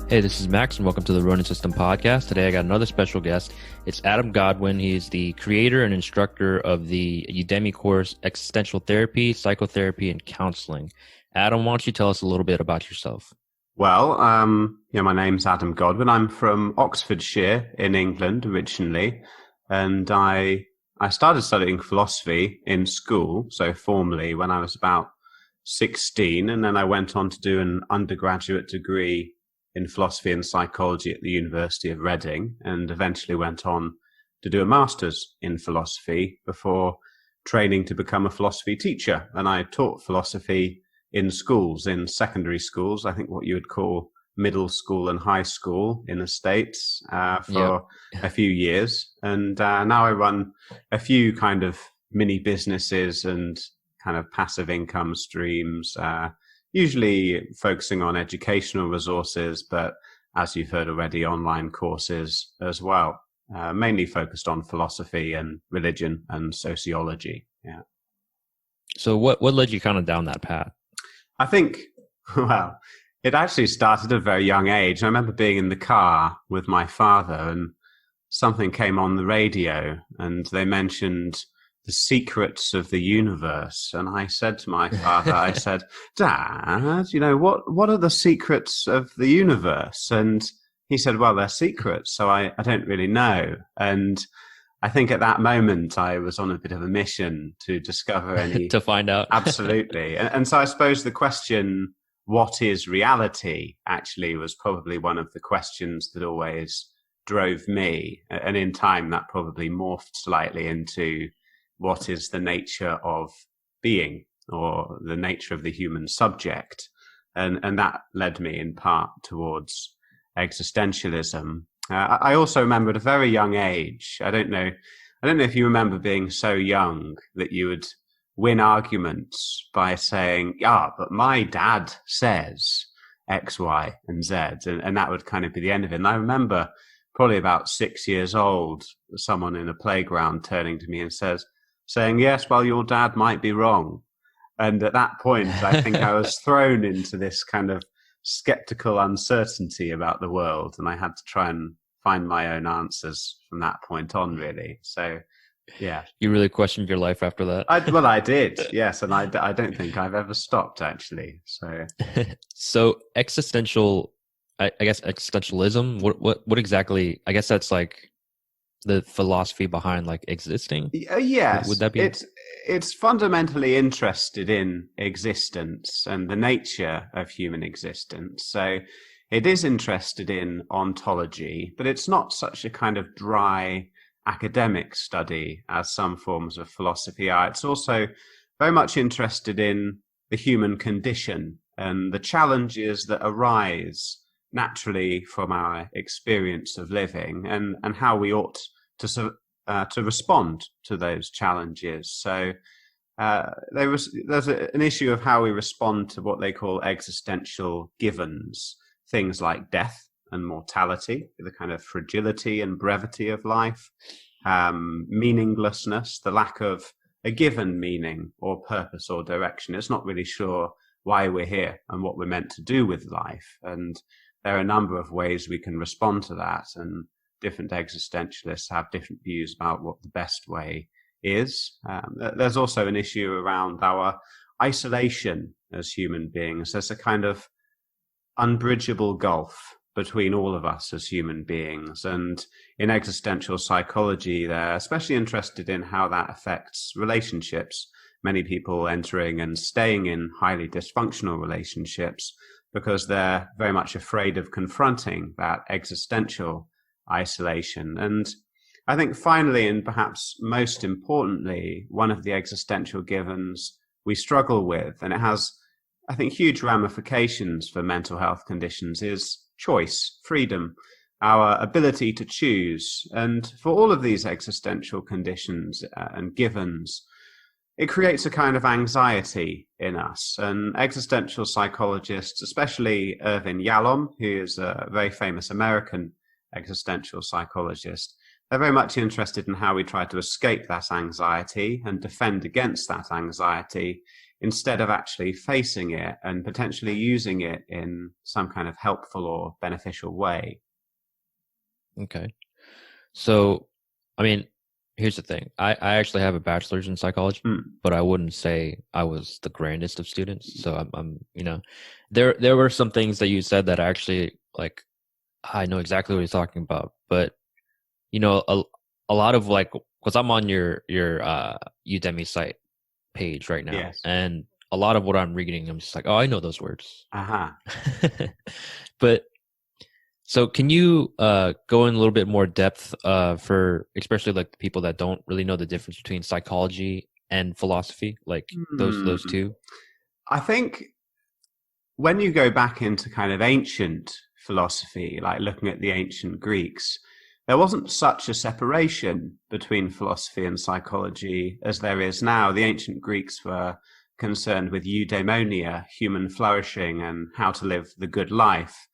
Hey, this is Max, and welcome to the Ronin System podcast. Today, I got another special guest. It's Adam Godwin. He's the creator and instructor of the Udemy course, Existential Therapy, Psychotherapy, and Counseling. Adam, why don't you tell us a little bit about yourself? Well, my name's Adam Godwin. I'm from Oxfordshire in England originally, and I started studying philosophy in school, so formally, when I was about 16, and then I went on to do an undergraduate degree in philosophy and psychology at the University of Reading, and eventually went on to do a master's in philosophy before training to become a philosophy teacher. And I taught philosophy in schools, in secondary schools, I think what you would call middle school and high school in the States for a few years. And now I run a few kind of mini businesses and kind of passive income streams, usually focusing on educational resources, but as you've heard already, online courses as well, mainly focused on philosophy and religion and sociology. Yeah. So what led you kind of down that path? I think, well, it actually started at a very young age. I remember being in the car with my father and something came on the radio and they mentioned the secrets of the universe. And I said to my father, I said, Dad, what are the secrets of the universe? And he said, well, they're secrets, so I don't really know. And I think at that moment I was on a bit of a mission to discover any... to find out. Absolutely. And so I suppose the question, what is reality, actually was probably one of the questions that always drove me. And in time that probably morphed slightly into what is the nature of being, or the nature of the human subject. And that led me in part towards existentialism. I also remember at a very young age, I don't know if you remember being so young that you would win arguments by saying, but my dad says X, Y, and Z. And that would kind of be the end of it. And I remember probably about 6 years old, someone in a playground turning to me and saying, yes, well, your dad might be wrong. And at that point, I think I was thrown into this kind of skeptical uncertainty about the world. And I had to try and find my own answers from that point on, really. So, yeah. You really questioned your life after that? I did, yes. And I don't think I've ever stopped, actually. So existential, I guess existentialism, what exactly, I guess that's like the philosophy behind like existing? Yes. Would that be? It's fundamentally interested in existence and the nature of human existence. So it is interested in ontology, but it's not such a kind of dry academic study as some forms of philosophy are. It's also very much interested in the human condition and the challenges that arise naturally from our experience of living and how we ought to respond to those challenges. So there's an issue of how we respond to what they call existential givens, things like death and mortality, the kind of fragility and brevity of life, meaninglessness, the lack of a given meaning or purpose or direction. It's not really sure why we're here and what we're meant to do with life. And there are a number of ways we can respond to that. And different existentialists have different views about what the best way is. There's also an issue around our isolation as human beings. There's a kind of unbridgeable gulf between all of us as human beings. And in existential psychology, they're especially interested in how that affects relationships. Many people entering and staying in highly dysfunctional relationships because they're very much afraid of confronting that existential isolation. And I think finally, and perhaps most importantly, one of the existential givens we struggle with, and it has, I think, huge ramifications for mental health conditions, is choice, freedom, our ability to choose. And for all of these existential conditions and givens, it creates a kind of anxiety in us. And existential psychologists, especially Irvin Yalom, who is a very famous American existential psychologist, they're very much interested in how we try to escape that anxiety and defend against that anxiety instead of actually facing it and potentially using it in some kind of helpful or beneficial way. Okay. So, I mean, here's the thing. I actually have a bachelor's in psychology, but I wouldn't say I was the grandest of students. So I'm, there were some things that you said that actually, like, I know exactly what you're talking about. But, a lot of, like, because I'm on your Udemy site page right now, Yes. and a lot of what I'm reading, I'm just like, oh, I know those words. But so can you go in a little bit more depth for especially like the people that don't really know the difference between psychology and philosophy, like those two? I think when you go back into kind of ancient philosophy, like looking at the ancient Greeks, there wasn't such a separation between philosophy and psychology as there is now. The ancient Greeks were concerned with eudaimonia, human flourishing, and how to live the good life.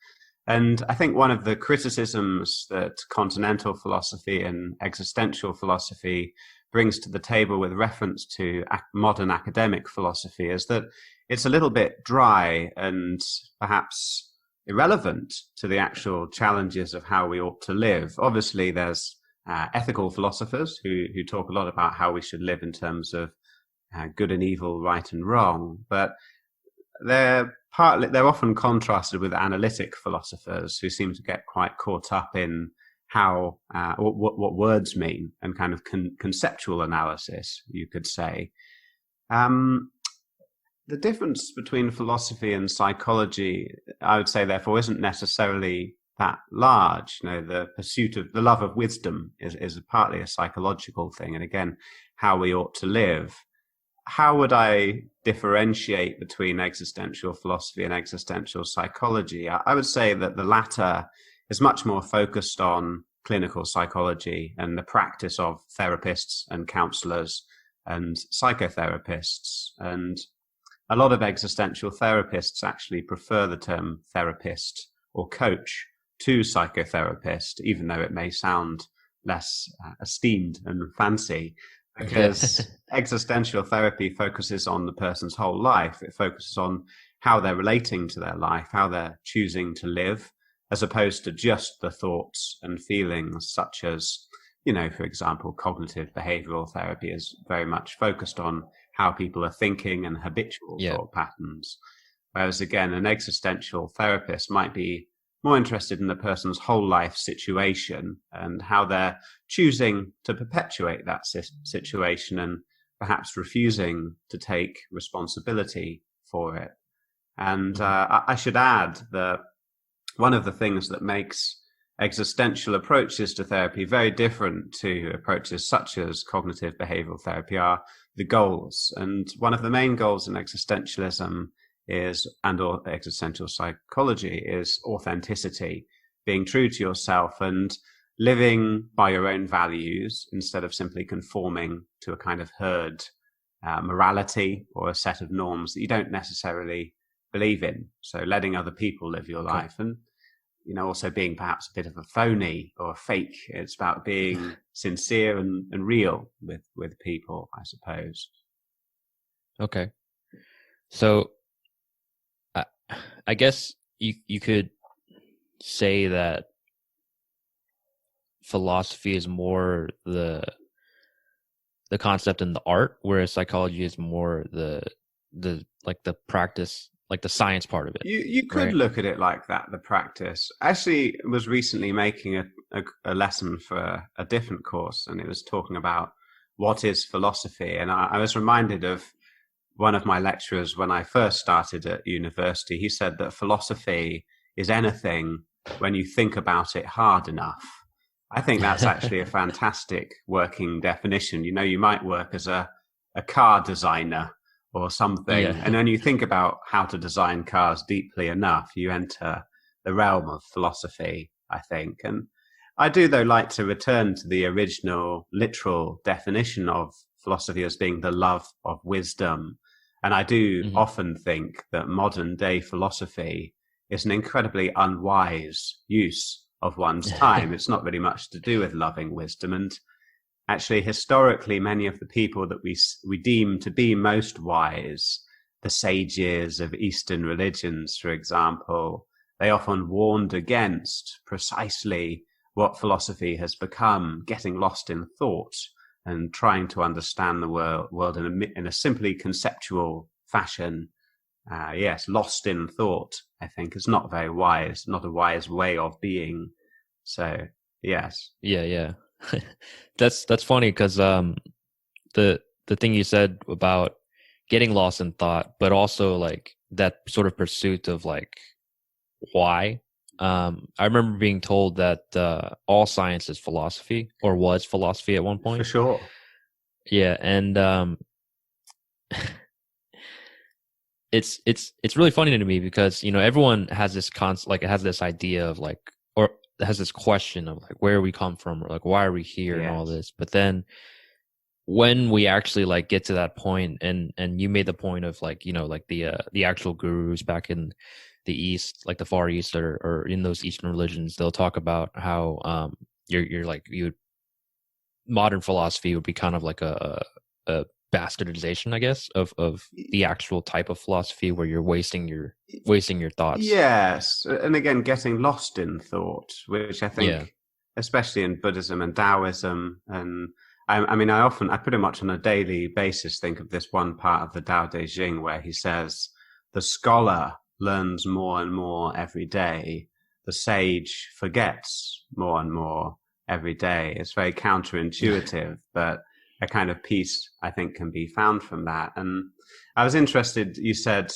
And I think one of the criticisms that continental philosophy and existential philosophy brings to the table with reference to modern academic philosophy is that it's a little bit dry and perhaps irrelevant to the actual challenges of how we ought to live. Obviously, there's ethical philosophers who talk a lot about how we should live in terms of good and evil, right and wrong, but they're often contrasted with analytic philosophers who seem to get quite caught up in how what words mean and kind of conceptual analysis, you could say. The difference between philosophy and psychology, I would say, therefore, isn't necessarily that large. The pursuit of the love of wisdom is partly a psychological thing, and again, how we ought to live. How would I differentiate between existential philosophy and existential psychology? I would say that the latter is much more focused on clinical psychology and the practice of therapists and counselors and psychotherapists. And a lot of existential therapists actually prefer the term therapist or coach to psychotherapist, even though it may sound less esteemed and fancy. Because existential therapy focuses on the person's whole life. It focuses on how they're relating to their life, how they're choosing to live, as opposed to just the thoughts and feelings, such as, for example, cognitive behavioral therapy is very much focused on how people are thinking and habitual thought patterns. Whereas, again, an existential therapist might be more interested in the person's whole life situation and how they're choosing to perpetuate that situation and perhaps refusing to take responsibility for it. And I should add that one of the things that makes existential approaches to therapy very different to approaches such as cognitive behavioral therapy are the goals. And one of the main goals in existentialism or existential psychology is authenticity, being true to yourself and living by your own values instead of simply conforming to a kind of herd morality or a set of norms that you don't necessarily believe in. So letting other people live your life and, also being perhaps a bit of a phony or a fake. It's about being sincere and real with people, I suppose. Okay. So I guess you could say that philosophy is more the concept and the art, whereas psychology is more the practice, like the science part of it. You could look at it like that, the practice. Actually, was recently making a lesson for a different course, and it was talking about what is philosophy. And I was reminded of one of my lecturers when I first started at university. He said that philosophy is anything when you think about it hard enough. I think that's actually a fantastic working definition. You might work as a car designer or something, and when you think about how to design cars deeply enough, you enter the realm of philosophy, I think. And I do, though, like to return to the original literal definition of philosophy as being the love of wisdom. And I do often think that modern day philosophy is an incredibly unwise use of one's time. It's not really much to do with loving wisdom. And actually, historically, many of the people that we deem to be most wise the sages of Eastern religions, for example, they often warned against precisely what philosophy has become, getting lost in thought and trying to understand the world in a simply conceptual fashion. Yes, lost in thought, I think, is not very wise, not a wise way of being. So, yes. Yeah. That's funny because the thing you said about getting lost in thought, but also like that sort of pursuit of like why. I remember being told that all science is philosophy, or was philosophy at one point. For sure. Yeah, and it's really funny to me because everyone has this like it has this idea of like, or has this question of like where we come from, or like why are we here, and all this. But then when we actually like get to that point, and you made the point of like like the actual gurus back in the East, like the Far East, or in those Eastern religions, they'll talk about how you're like modern philosophy would be kind of like a bastardization, I guess, of the actual type of philosophy where you're wasting your thoughts. Yes, and again, getting lost in thought, which I think, especially in Buddhism and Taoism, and I mean, I pretty much on a daily basis think of this one part of the Tao Te Ching where he says, the scholar learns more and more every day. The sage forgets more and more every day. It's very counterintuitive, but a kind of peace, I think, can be found from that. And I was interested, you said,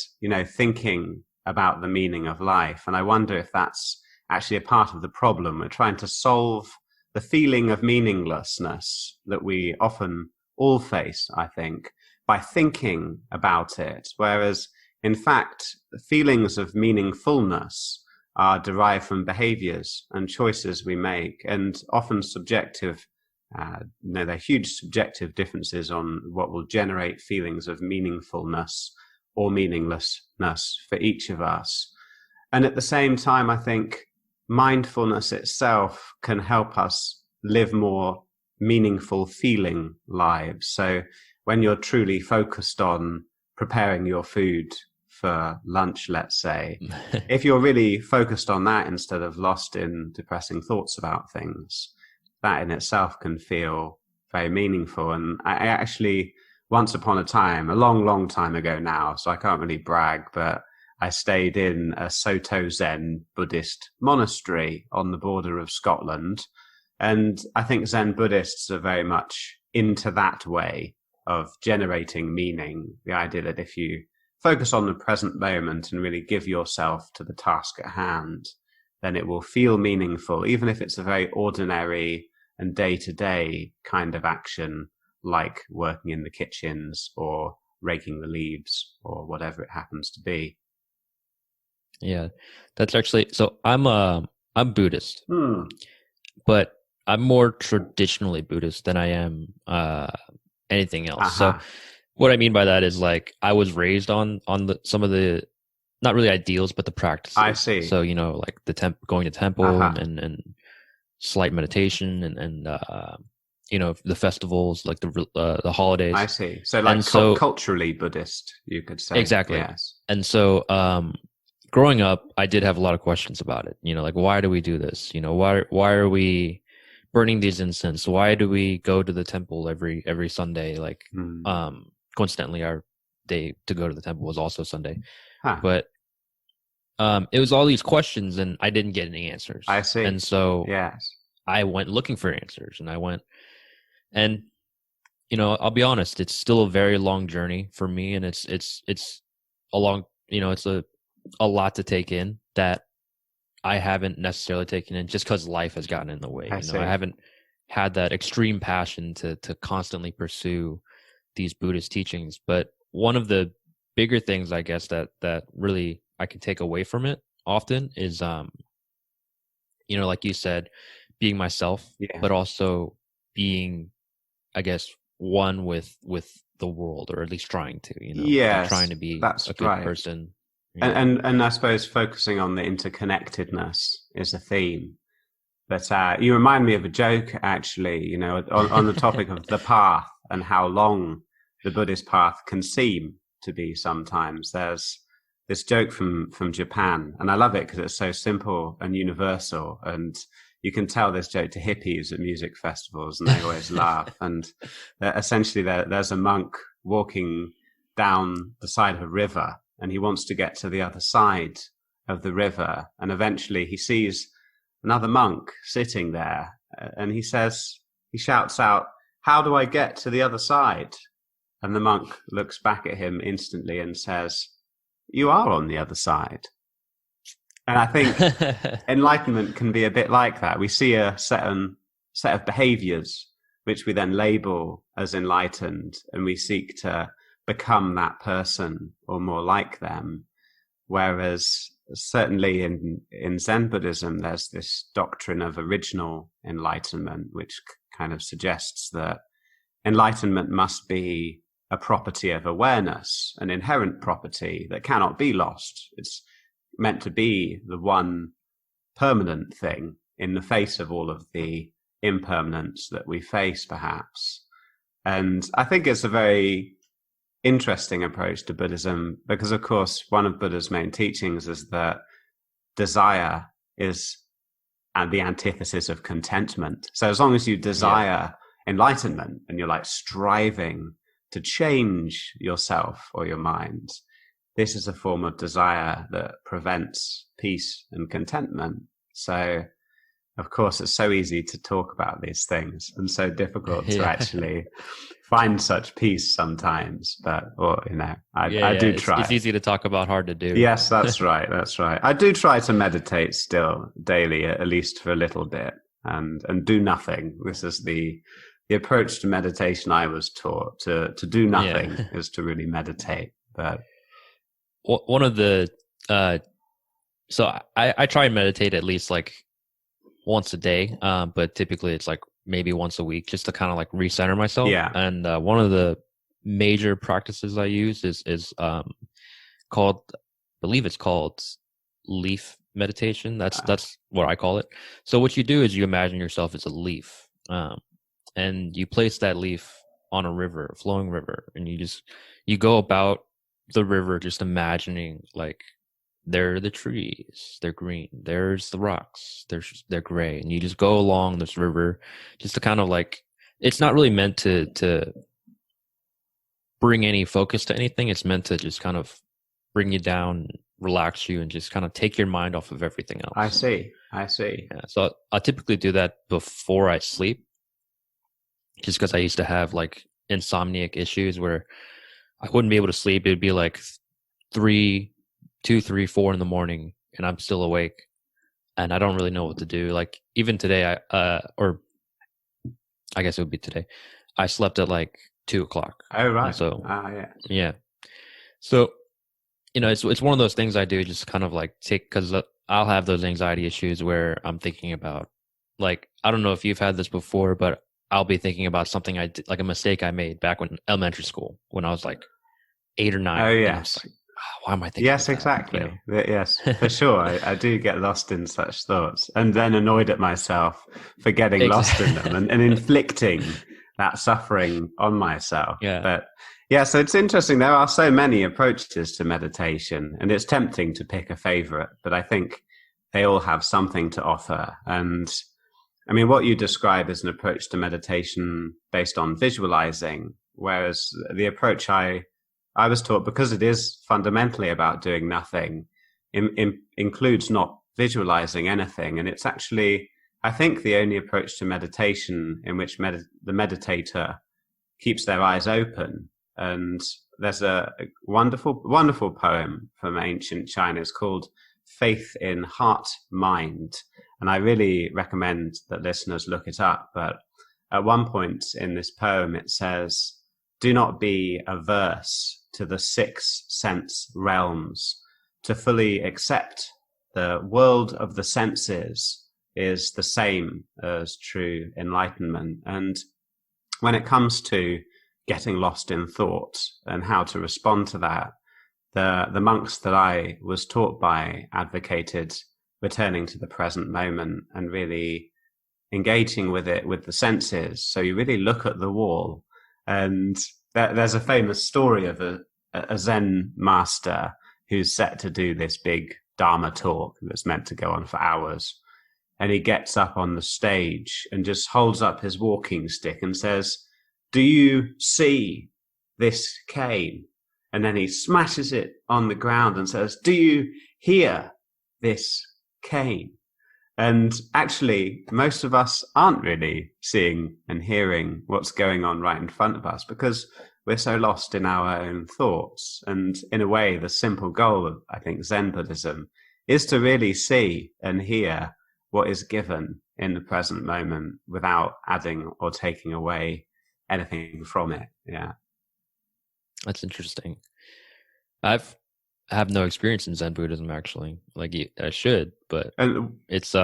thinking about the meaning of life. And I wonder if that's actually a part of the problem. We're trying to solve the feeling of meaninglessness that we often all face, I think, by thinking about it. Whereas, in fact, feelings of meaningfulness are derived from behaviors and choices we make, and often subjective. There are huge subjective differences on what will generate feelings of meaningfulness or meaninglessness for each of us. And at the same time, I think mindfulness itself can help us live more meaningful feeling lives. So when you're truly focused on preparing your food for lunch, let's say, if you're really focused on that instead of lost in depressing thoughts about things, that in itself can feel very meaningful. And I actually, once upon a time, a long time ago now, so I can't really brag, but I stayed in a Soto Zen Buddhist monastery on the border of Scotland. And I think Zen Buddhists are very much into that way of generating meaning. The idea that if you focus on the present moment and really give yourself to the task at hand, then it will feel meaningful, even if it's a very ordinary and day-to-day kind of action, like working in the kitchens or raking the leaves or whatever it happens to be. Yeah, that's actually, so I'm Buddhist, but I'm more traditionally Buddhist than I am anything else. So what I mean by that is like I was raised on some of the, not really ideals, but the practices. I see. So like going to temple and slight meditation and the festivals, like the holidays. I see. So like culturally Buddhist, you could say. Exactly. Yes. And so growing up, I did have a lot of questions about it. Like, why do we do this? Why are we burning these incense? Why do we go to the temple every Sunday? Like, coincidentally, our day to go to the temple was also Sunday. But it was all these questions, and I didn't get any answers. I see. And so yes, I went looking for answers, and I'll be honest, it's still a very long journey for me, and it's a long, it's a lot to take in that I haven't necessarily taken in just because life has gotten in the way. I haven't had that extreme passion to constantly pursue these Buddhist teachings. But one of the bigger things, I guess, that really I can take away from it often is, like you said, being myself, but also being, I guess, one with the world, or at least trying to, yes, trying to be that's a good right. person. And I suppose focusing on the interconnectedness is a theme. But you remind me of a joke, actually, on the topic of the path and how long the Buddhist path can seem. to be sometimes. There's this joke from Japan, and I love it because it's so simple and universal, and you can tell this joke to hippies at music festivals and they always laugh. And essentially there's a monk walking down the side of a river, and he wants to get to the other side of the river, and eventually he sees another monk sitting there, and he shouts out, "How do I get to the other side?" And the monk looks back at him instantly and says, "You are on the other side." And I think enlightenment can be a bit like that. We see a set of behaviors which we then label as enlightened, and we seek to become that person or more like them. Whereas certainly in Zen Buddhism, there's this doctrine of original enlightenment, which kind of suggests that enlightenment must be a property of awareness, an inherent property that cannot be lost. It's meant to be the one permanent thing in the face of all of the impermanence that we face, perhaps. And I think it's a very interesting approach to Buddhism because, of course, one of Buddha's main teachings is that desire is the antithesis of contentment. So as long as you desire enlightenment and you're like striving to change yourself or your mind, this is a form of desire that prevents peace and contentment. So, of course, it's so easy to talk about these things and so difficult to actually find such peace sometimes. But, I do try. It's easy to talk about, hard to do. Yes, that's right. That's right. I do try to meditate still daily, at least for a little bit, and do nothing. This is the approach to meditation I was taught. To do nothing is to really meditate. But one of the so I try and meditate at least like once a day, but typically it's like maybe once a week, just to kind of like recenter myself. And one of the major practices I use is called, I believe it's called leaf meditation. That's what I call it. So what you do is you imagine yourself as a leaf, and you place that leaf on a river, a flowing river, and you go about the river just imagining like there are the trees, they're green, there's the rocks, they're gray, and you just go along this river just to kind of like, it's not really meant to bring any focus to anything. It's meant to just kind of bring you down, relax you, and just kind of take your mind off of everything else. I see. Yeah, so I typically do that before I sleep, just because I used to have like insomniac issues where I wouldn't be able to sleep. It'd be like 2, 3, 4 in the morning, and I'm still awake, and I don't really know what to do. Like even today, or I guess it would be today, I slept at like 2:00. Oh right. So yeah. So it's one of those things I do, just kind of like because I'll have those anxiety issues where I'm thinking about, like, I don't know if you've had this before, but I'll be thinking about something I did, like a mistake I made back when elementary school, when I was like 8 or 9. Oh yes. Like, why am I thinking? Yes, about exactly. that? You know? Yes, for sure. I do get lost in such thoughts, and then annoyed at myself for getting lost in them and inflicting that suffering on myself. Yeah. But yeah, so it's interesting. There are so many approaches to meditation, and it's tempting to pick a favorite, but I think they all have something to offer. And I mean, what you describe is an approach to meditation based on visualizing, whereas the approach I was taught, because it is fundamentally about doing nothing, includes not visualizing anything. And it's actually, I think, the only approach to meditation in which the meditator keeps their eyes open. And there's a wonderful, wonderful poem from ancient China. It's called Faith in Heart Mind. And I really recommend that listeners look it up. But at one point in this poem, it says, "Do not be averse to the 6 sense realms. To fully accept the world of the senses is the same as true enlightenment." And when it comes to getting lost in thought and how to respond to that, the monks that I was taught by advocated returning to the present moment and really engaging with it with the senses. So you really look at the wall, and there's a famous story of a a Zen master who's set to do this big Dharma talk that's meant to go on for hours. And he gets up on the stage and just holds up his walking stick and says, "Do you see this cane?" And then he smashes it on the ground and says, "Do you hear this cane?" And actually, most of us aren't really seeing and hearing what's going on right in front of us because we're so lost in our own thoughts. And in a way, the simple goal of, I think, Zen Buddhism is to really see and hear what is given in the present moment without adding or taking away anything from it. Yeah. That's interesting. I have no experience in Zen Buddhism, actually. Like, I should, but it's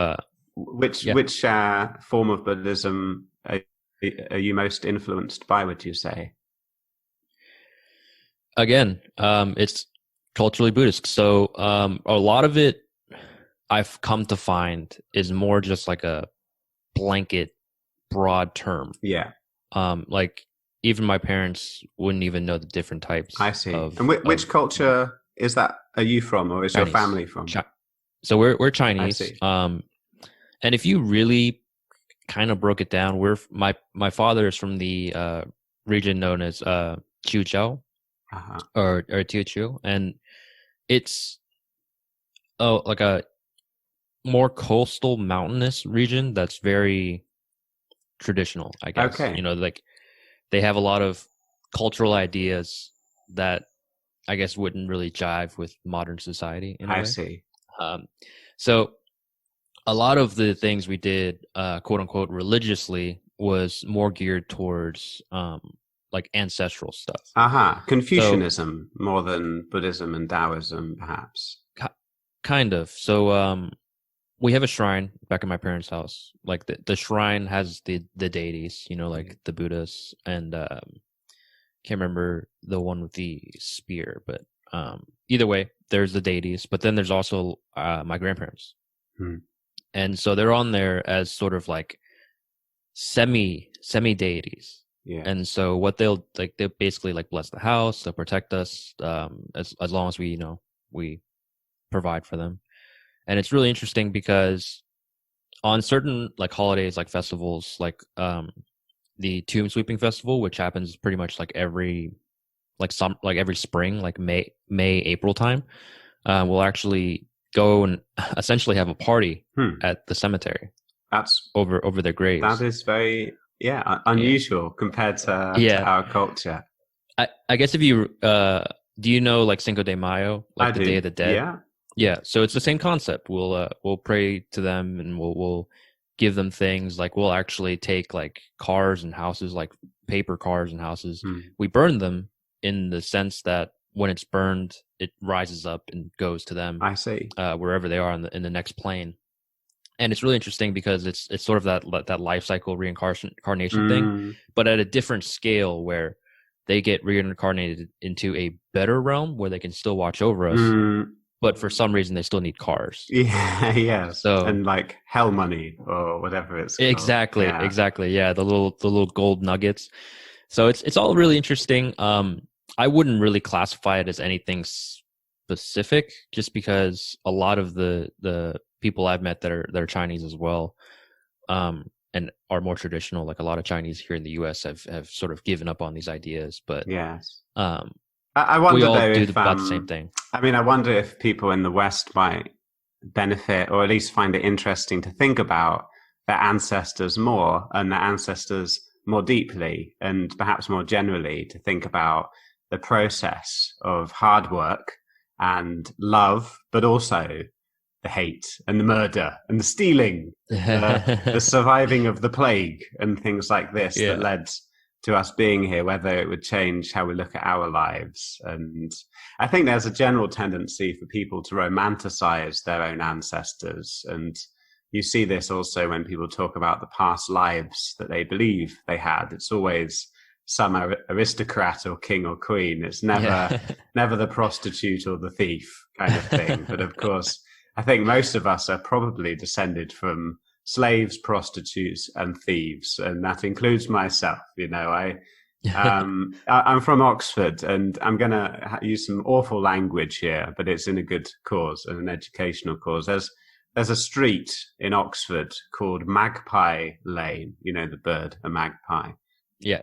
which form of Buddhism are you most influenced by, would you say? Again, it's culturally Buddhist. So a lot of it I've come to find is more just like a blanket, broad term. Yeah. Like even my parents wouldn't even know the different types. I see. And which culture is that? Are you from, or is Chinese. Your family from? So we're Chinese. I see. And if you really kind of broke it down, my father is from the region known as Chiujiao or Teochew, and it's like a more coastal mountainous region that's very traditional, I guess. Okay. You know, like they have a lot of cultural ideas that I guess wouldn't really jive with modern society in a way. I see. So a lot of the things we did, quote unquote, religiously was more geared towards like ancestral stuff. Confucianism more than Buddhism and Taoism, perhaps. Kind of. So we have a shrine back at my parents' house. Like the shrine has the deities, you know, like the Buddhas, and can't remember the one with the spear, but either way, there's the deities. But then there's also my grandparents, and so they're on there as sort of like semi deities. Yeah. And so what they'll basically like bless the house, they'll protect us as long as we provide for them. And it's really interesting because on certain like holidays, like festivals, like the Tomb Sweeping Festival, which happens pretty much like every spring, like May, April time, we'll actually go and essentially have a party at the cemetery. That's over their graves. That is very unusual compared to our culture. I guess if you do you know like Cinco de Mayo, like the Day of the Dead? Yeah. So it's the same concept. We'll pray to them and we'll give them things. Like we'll actually take like cars and houses, like paper cars and houses. We burn them in the sense that when it's burned, it rises up and goes to them. I see. Wherever they are in the next plane. And it's really interesting because it's sort of that life cycle reincarnation thing, but at a different scale where they get reincarnated into a better realm where they can still watch over us, but for some reason they still need cars. Yeah. So and like hell money or whatever it's called. Exactly. Yeah, the little gold nuggets. So it's all really interesting. I wouldn't really classify it as anything specific, just because a lot of the people I've met that are Chinese as well, and are more traditional. Like a lot of Chinese here in the U.S. have sort of given up on these ideas, but yes, I wonder we all though do if, about the same thing. I mean, I wonder if people in the West might benefit, or at least find it interesting to think about their ancestors more and their ancestors more deeply, and perhaps more generally to think about the process of hard work and love, but also the hate and the murder and the stealing, the surviving of the plague and things like this that led to us being here, whether it would change how we look at our lives. And I think there's a general tendency for people to romanticize their own ancestors. And you see this also when people talk about the past lives that they believe they had. It's always some aristocrat or king or queen. It's never the prostitute or the thief kind of thing. But of course, I think most of us are probably descended from slaves, prostitutes, and thieves, and that includes myself. You know, I I'm from Oxford, and I'm going to use some awful language here, but it's in a good cause, an educational cause. There's a street in Oxford called Magpie Lane. You know the bird, a magpie. Yeah.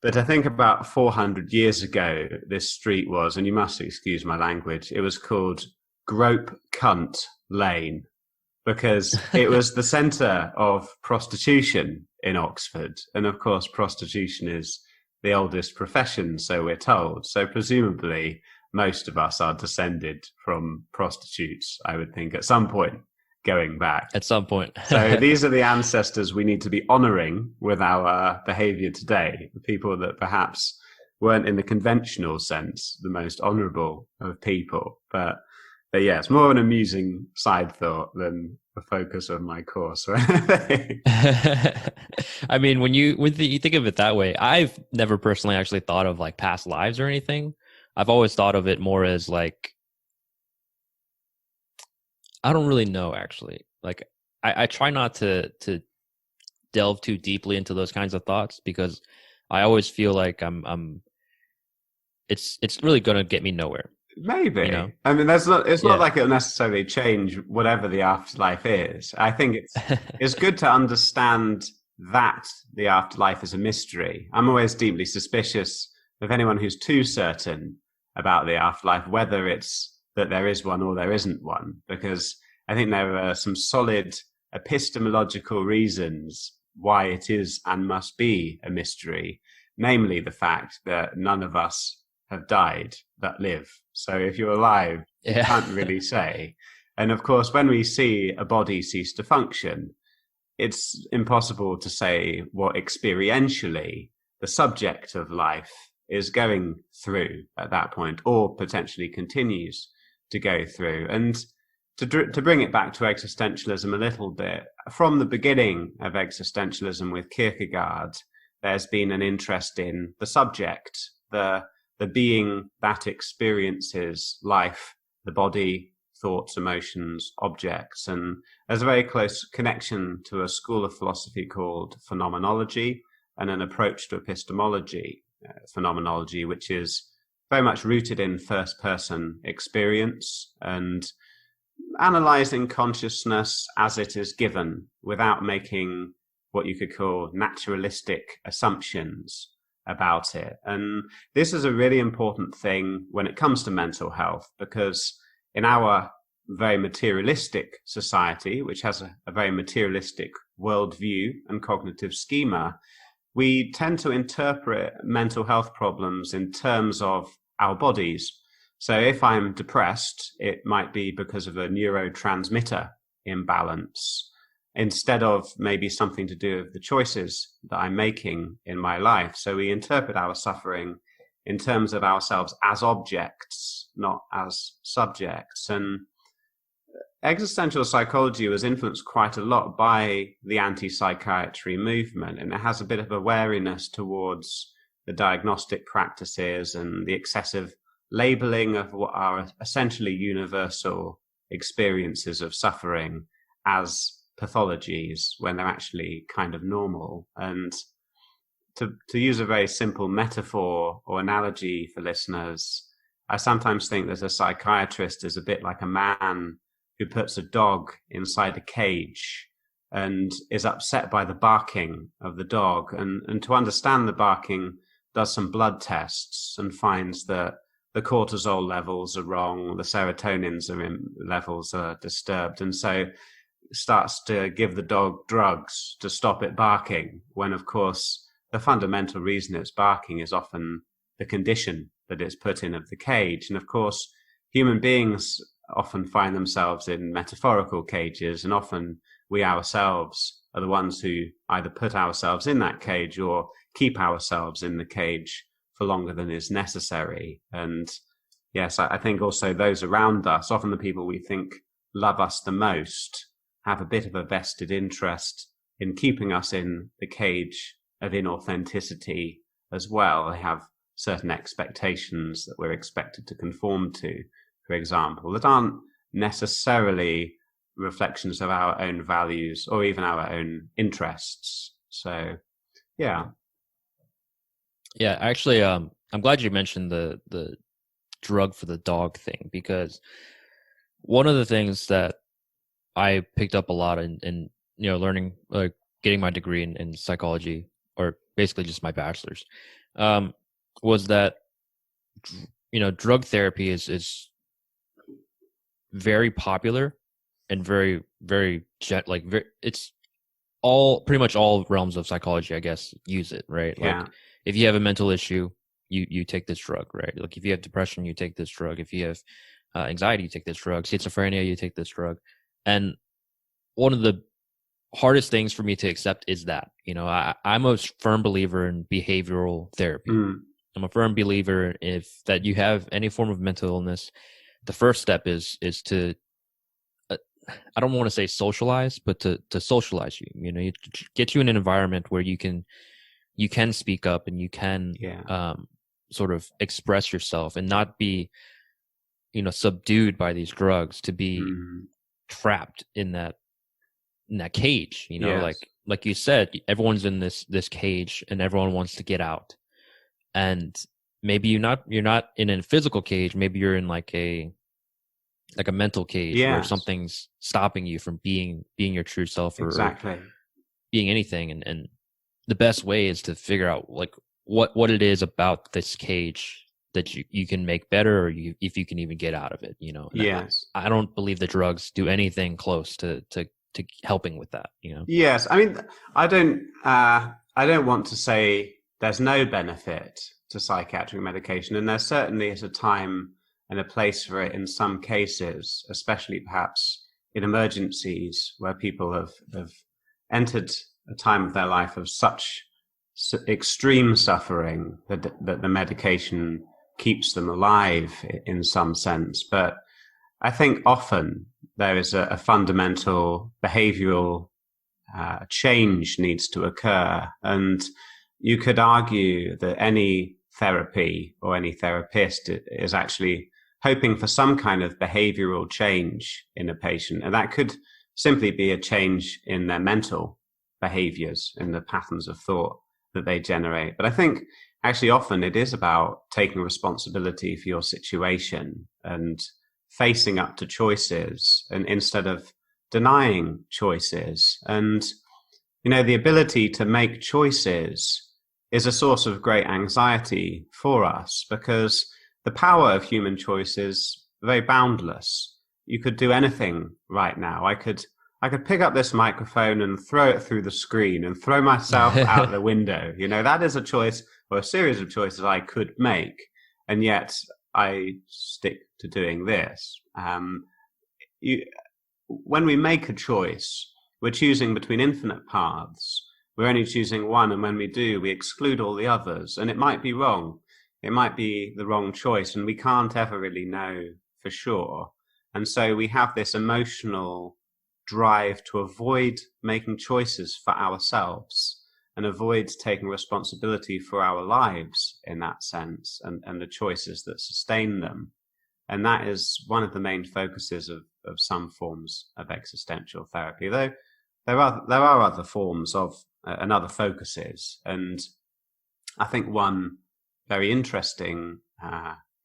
But I think about 400 years ago, this street was, and you must excuse my language, it was called Grope Cunt Lane, because it was the centre of prostitution in Oxford. And of course, prostitution is the oldest profession, so we're told. So presumably, most of us are descended from prostitutes, I would think, at some point going back. At some point. So these are the ancestors we need to be honouring with our behaviour today, the people that perhaps weren't in the conventional sense the most honourable of people. But yeah, it's more an amusing side thought than the focus of my course. Right? I mean, when you think of it that way, I've never personally actually thought of like past lives or anything. I've always thought of it more as like, I don't really know actually. Like I try not to delve too deeply into those kinds of thoughts, because I always feel like it's really going to get me nowhere. Maybe. You know? I mean, it's not like it'll necessarily change whatever the afterlife is. I think it's good to understand that the afterlife is a mystery. I'm always deeply suspicious of anyone who's too certain about the afterlife, whether it's that there is one or there isn't one, because I think there are some solid epistemological reasons why it is and must be a mystery, namely the fact that none of us have died that live. So if you're alive, you can't really say. And of course, when we see a body cease to function, it's impossible to say what experientially the subject of life is going through at that point, or potentially continues to go through. And to bring it back to existentialism a little bit, from the beginning of existentialism with Kierkegaard, there's been an interest in the subject, the being that experiences life, the body, thoughts, emotions, objects. And there's a very close connection to a school of philosophy called phenomenology, and an approach to epistemology, phenomenology, which is very much rooted in first-person experience and analyzing consciousness as it is given without making what you could call naturalistic assumptions about it. And this is a really important thing when it comes to mental health, because in our very materialistic society, which has a very materialistic worldview and cognitive schema, we tend to interpret mental health problems in terms of our bodies. So if I'm depressed, it might be because of a neurotransmitter imbalance, instead of maybe something to do with the choices that I'm making in my life. So we interpret our suffering in terms of ourselves as objects, not as subjects. And existential psychology was influenced quite a lot by the anti-psychiatry movement, and it has a bit of a wariness towards the diagnostic practices and the excessive labeling of what are essentially universal experiences of suffering as pathologies when they're actually kind of normal. And to use a very simple metaphor or analogy for listeners, I sometimes think that a psychiatrist is a bit like a man who puts a dog inside a cage and is upset by the barking of the dog. And to understand the barking, does some blood tests and finds that the cortisol levels are wrong, the serotonins levels are disturbed, and so starts to give the dog drugs to stop it barking, when of course the fundamental reason it's barking is often the condition that it's put in of the cage. And of course, human beings often find themselves in metaphorical cages, and often we ourselves are the ones who either put ourselves in that cage or keep ourselves in the cage for longer than is necessary. And yes, I think also those around us, often the people we think love us the most, have a bit of a vested interest in keeping us in the cage of inauthenticity as well. They have certain expectations that we're expected to conform to, for example, that aren't necessarily reflections of our own values or even our own interests. So, yeah. Yeah, actually, I'm glad you mentioned the drug for the dog thing, because one of the things that I picked up a lot in learning, getting my degree in psychology, or basically just my bachelor's, um, was that drug therapy is very popular and very very it's all pretty much all realms of psychology, I guess, use it, right? Yeah. Like if you have a mental issue, you take this drug, right? Like if you have depression, you take this drug. If you have anxiety, you take this drug. Schizophrenia, you take this drug. And one of the hardest things for me to accept is that, I'm a firm believer in behavioral therapy. Mm. I'm a firm believer if that you have any form of mental illness, the first step is to I don't want to say socialize, but to socialize you. You get you in an environment where you can speak up and you can Yeah. sort of express yourself and not be subdued by these drugs, to be Mm. trapped in that cage. Yes. Like you said, everyone's in this cage and everyone wants to get out. And maybe you're not in a physical cage. Maybe you're in like a mental cage where Yes. something's stopping you from being your true self, or Exactly. being anything. And the best way is to figure out like what it is about this cage that you can make better, or if you can even get out of it. And Yes. I don't believe the drugs do anything close to helping with that. Yes. I mean, I don't want to say there's no benefit to psychiatric medication, and there certainly is a time and a place for it in some cases, especially perhaps in emergencies where people have entered a time of their life of such extreme suffering that the medication keeps them alive in some sense. But I think often there is a fundamental behavioral change needs to occur. And you could argue that any therapy or any therapist is actually hoping for some kind of behavioral change in a patient. And that could simply be a change in their mental behaviors, in the patterns of thought that they generate. But I think actually often it is about taking responsibility for your situation and facing up to choices, and instead of denying choices. And the ability to make choices is a source of great anxiety for us, because the power of human choice is very boundless. You could do anything right now. I could pick up this microphone and throw it through the screen and throw myself out the window. That is a choice, or a series of choices I could make. And yet I stick to doing this. When we make a choice, we're choosing between infinite paths. We're only choosing one, and when we do, we exclude all the others. And it might be wrong. It might be the wrong choice, and we can't ever really know for sure. And so we have this emotional drive to avoid making choices for ourselves and avoid taking responsibility for our lives in that sense, and the choices that sustain them. And that is one of the main focuses of some forms of existential therapy, though there are other forms of and other focuses. And I think one very interesting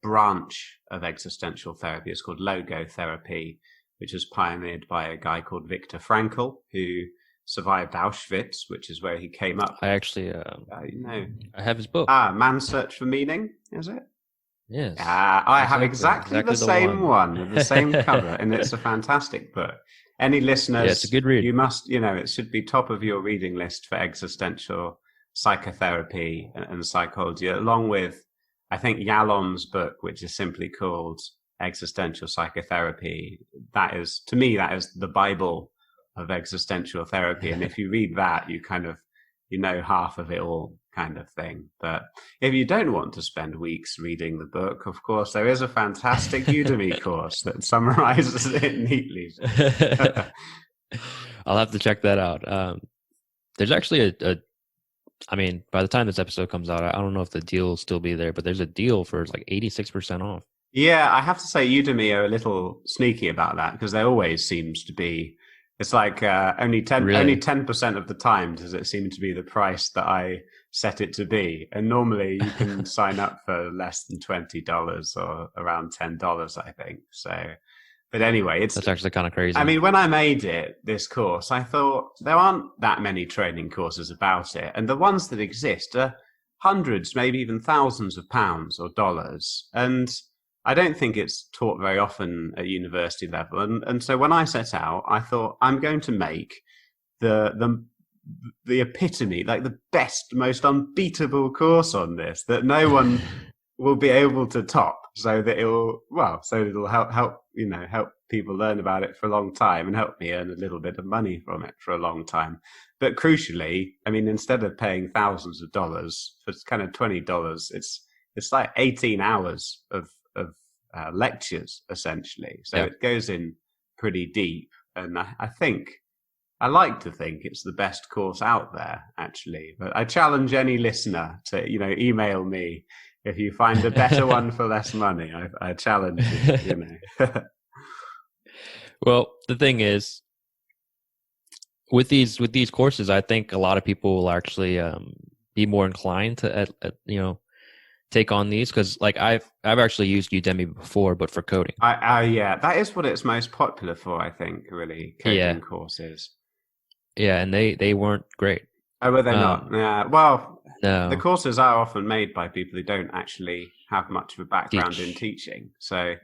branch of existential therapy is called logotherapy, which was pioneered by a guy called Viktor Frankl, who survived Auschwitz, which is where he came up. I actually, I have his book. Man's Search for Meaning, is it? Yes. I have exactly the same one with the same cover, and it's a fantastic book. Any listeners, yeah, it's a good read. You must, it should be top of your reading list for existential psychotherapy and psychology, along with, I think, Yalom's book, which is simply called Existential Psychotherapy. That is, to me, that is the Bible of existential therapy. And if you read that, you kind of, half of it all, kind of thing. But if you don't want to spend weeks reading the book, of course, there is a fantastic Udemy course that summarizes it neatly. I'll have to check that out. There's actually I mean, by the time this episode comes out, I don't know if the deal will still be there, but there's a deal for like 86% off. Yeah, I have to say Udemy are a little sneaky about that, because there always seems to be, it's like only 10% of the time does it seem to be the price that I set it to be. And normally you can sign up for less than $20 or around $10, I think. So, but anyway, That's actually kind of crazy. I mean, when I made this course, I thought there aren't that many training courses about it. And the ones that exist are hundreds, maybe even thousands of pounds or dollars. And I don't think it's taught very often at university level. And so when I set out, I thought I'm going to make the epitome, like the best, most unbeatable course on this that no one will be able to top, so that it'll help people learn about it for a long time and help me earn a little bit of money from it for a long time. But crucially, I mean, instead of paying thousands of dollars for kind of $20, it's like 18 hours of lectures essentially. So it goes in pretty deep, and I like to think it's the best course out there, actually. But I challenge any listener to, email me if you find a better one for less money. I challenge you, Well, the thing is, with these courses, I think a lot of people will actually be more inclined to take on these, because like I've actually used Udemy before, but for coding. Yeah, that is what it's most popular for, I think. Really, coding courses. Yeah, and they weren't great. Oh, were they not? Yeah. Well, no. The courses are often made by people who don't actually have much of a background in teaching. So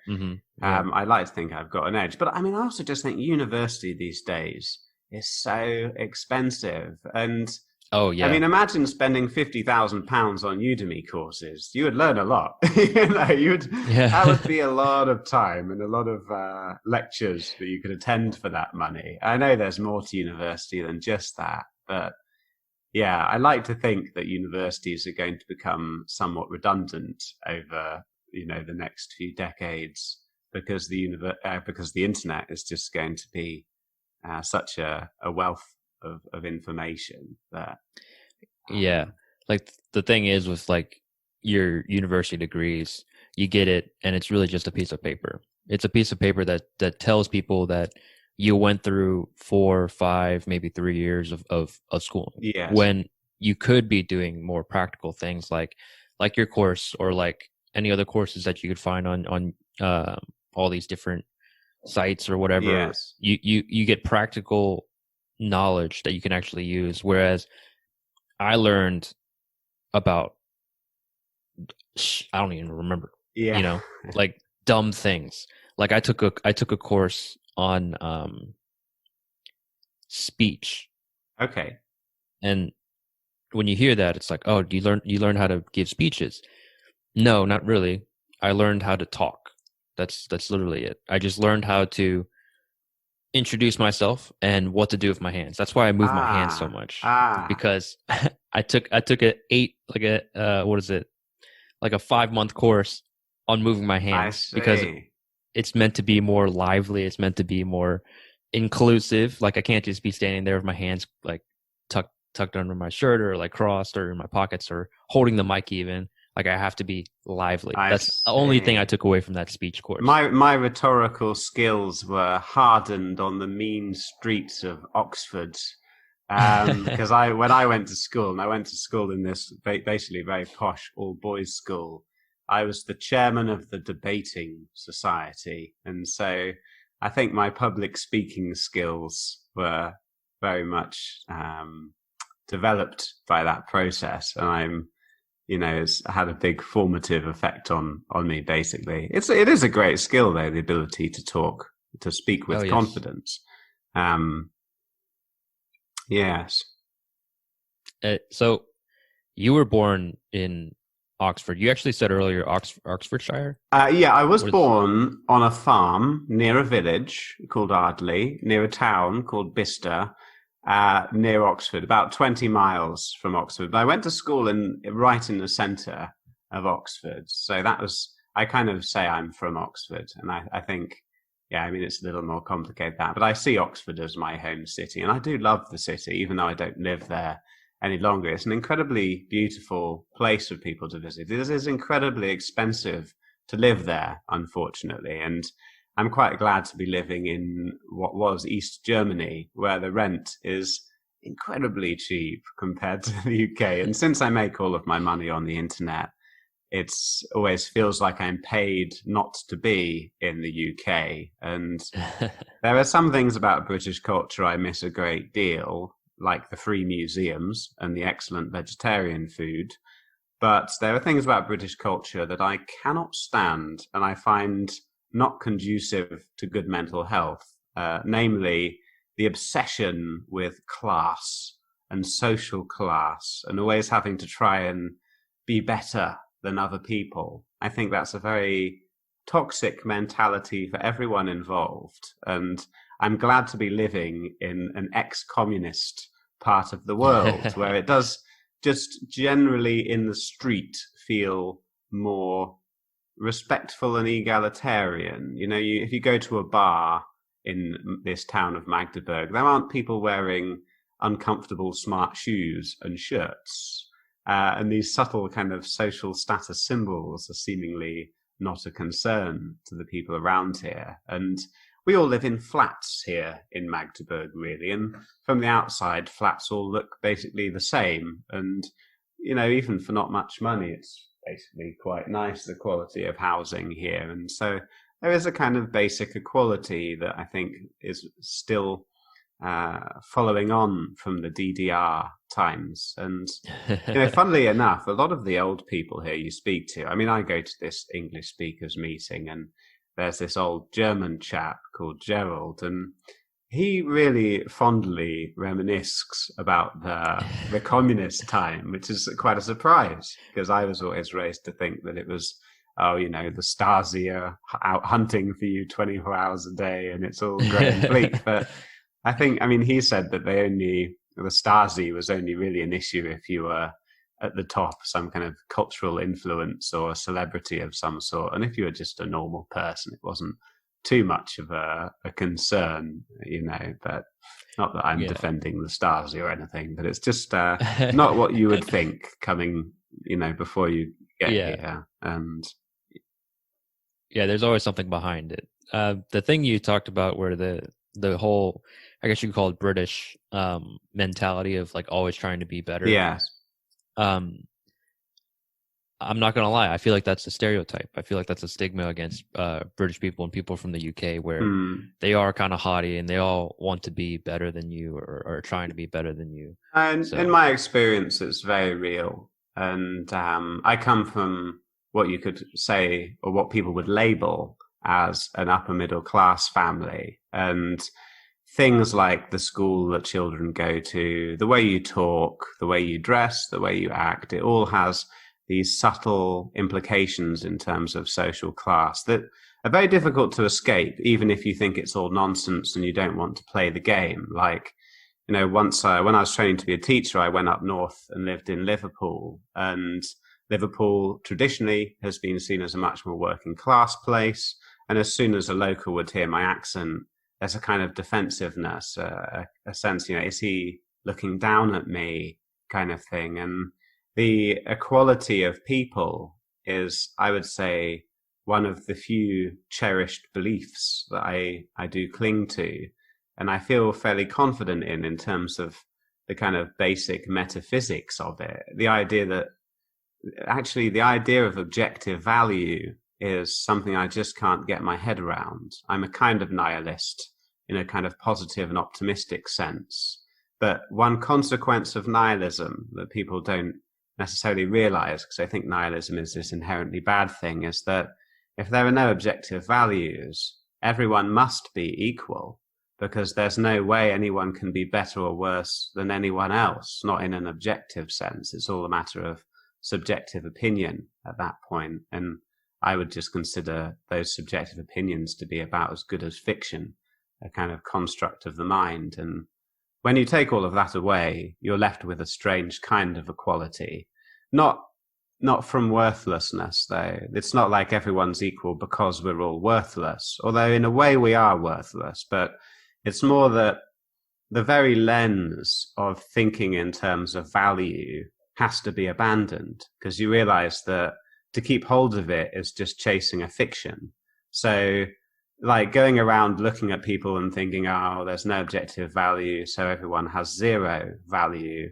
I like to think I've got an edge. But I mean, I also just think university these days is so expensive. And oh yeah, I mean, imagine spending £50,000 on Udemy courses. You would learn a lot. That would be a lot of time and a lot of lectures that you could attend for that money. I know there's more to university than just that, but yeah, I like to think that universities are going to become somewhat redundant over the next few decades, because the internet is just going to be such a wealth of information that like the thing is with like your university degrees, you get it and it's really just a piece of paper. It's a piece of paper that tells people that you went through 4, 5, maybe 3 years of schooling. Yes. When you could be doing more practical things like your course, or like any other courses that you could find on all these different sites or whatever. Yes. You get practical knowledge that you can actually use, whereas I learned about I don't even remember like dumb things. Like I took a course on speech. Okay. And when you hear that, it's like, oh, you learn how to give speeches? No, not really. I learned how to talk. That's literally it. I just learned how to introduce myself and what to do with my hands. That's why I move my hands so much, because I took a 5-month course on moving my hands, because it's meant to be more lively. It's meant to be more inclusive. Like I can't just be standing there with my hands like tucked under my shirt, or like crossed, or in my pockets, or holding the mic even. Like I have to be lively. That's the only thing I took away from that speech course. My rhetorical skills were hardened on the mean streets of Oxford, because when I went to school, and I went to school in this basically very posh all boys school, I was the chairman of the debating society, and so I think my public speaking skills were very much developed by that process, and it's had a big formative effect on me. Basically, it is a great skill, though, the ability to speak with confidence. Yes. So you were born in Oxford. You actually said earlier Oxfordshire? Yeah, I was born on a farm near a village called Ardley, near a town called Bicester, near Oxford, about 20 miles from Oxford. But I went to school right in the centre of Oxford. So I kind of say I'm from Oxford. And I think, it's a little more complicated than that. But I see Oxford as my home city. And I do love the city, even though I don't live there any longer. It's an incredibly beautiful place for people to visit. It is incredibly expensive to live there, unfortunately. And I'm quite glad to be living in what was East Germany, where the rent is incredibly cheap compared to the UK. And since I make all of my money on the internet, it's always feels like I'm paid not to be in the UK. And there are some things about British culture I miss a great deal, like the free museums and the excellent vegetarian food. But there are things about British culture that I cannot stand and I find not conducive to good mental health, namely the obsession with class and social class and always having to try and be better than other people. I think that's a very toxic mentality for everyone involved. And I'm glad to be living in an ex-communist part of the world where it does just generally in the street feel more respectful and egalitarian. You know, if you go to a bar in this town of Magdeburg, there aren't people wearing uncomfortable smart shoes and shirts. And these subtle kind of social status symbols are seemingly not a concern to the people around here. And we all live in flats here in Magdeburg, really. And from the outside, flats all look basically the same. And, you know, even for not much money, it's basically quite nice, the quality of housing here. And so there is a kind of basic equality that I think is still following on from the DDR times. And, you know, funnily enough, a lot of the old people here you speak to, I mean, I go to this English speakers meeting and there's this old German chap called Gerald, and he really fondly reminisces about the communist time, which is quite a surprise because I was always raised to think that it was, oh, you know, the Stasi are out hunting for you 24 hours a day and it's all great and bleak. But I think, I mean, he said that the Stasi was only really an issue if you were at the top, some kind of cultural influence or a celebrity of some sort. And if you were just a normal person, it wasn't too much of a concern, you know. But not that I'm defending the Stasi or anything, but it's just not what you would think coming, you know, before you get here. And there's always something behind it. The thing you talked about where the whole, I guess you could call it British mentality of like always trying to be better. Yes. I'm not gonna lie, I feel like that's a stereotype. I feel like that's a stigma against British people and people from the UK where they are kind of haughty and they all want to be better than you or are trying to be better than you. And in my experience, it's very real. And I come from what you could say or what people would label as an upper middle class family. And things like the school that children go to, the way you talk, the way you dress, the way you act, it all has these subtle implications in terms of social class that are very difficult to escape, even if you think it's all nonsense and you don't want to play the game. Like, you know, once when I was training to be a teacher, I went up north and lived in Liverpool. And Liverpool traditionally has been seen as a much more working class place. And as soon as a local would hear my accent, there's a kind of defensiveness, a sense, you know, is he looking down at me kind of thing. And the equality of people is, I would say, one of the few cherished beliefs that I do cling to. And I feel fairly confident in terms of the kind of basic metaphysics of it. The idea that actually the idea of objective value is something I just can't get my head around. I'm a kind of nihilist in a kind of positive and optimistic sense. But one consequence of nihilism that people don't necessarily realize, because I think nihilism is this inherently bad thing, is that if there are no objective values, everyone must be equal, because there's no way anyone can be better or worse than anyone else, not in an objective sense. It's all a matter of subjective opinion at that point. And I would just consider those subjective opinions to be about as good as fiction, a kind of construct of the mind. And when you take all of that away, you're left with a strange kind of equality. Not from worthlessness, though. It's not like everyone's equal because we're all worthless, although in a way we are worthless. But it's more that the very lens of thinking in terms of value has to be abandoned, because you realize that to keep hold of it is just chasing a fiction. So like going around looking at people and thinking, oh, there's no objective value, so everyone has zero value,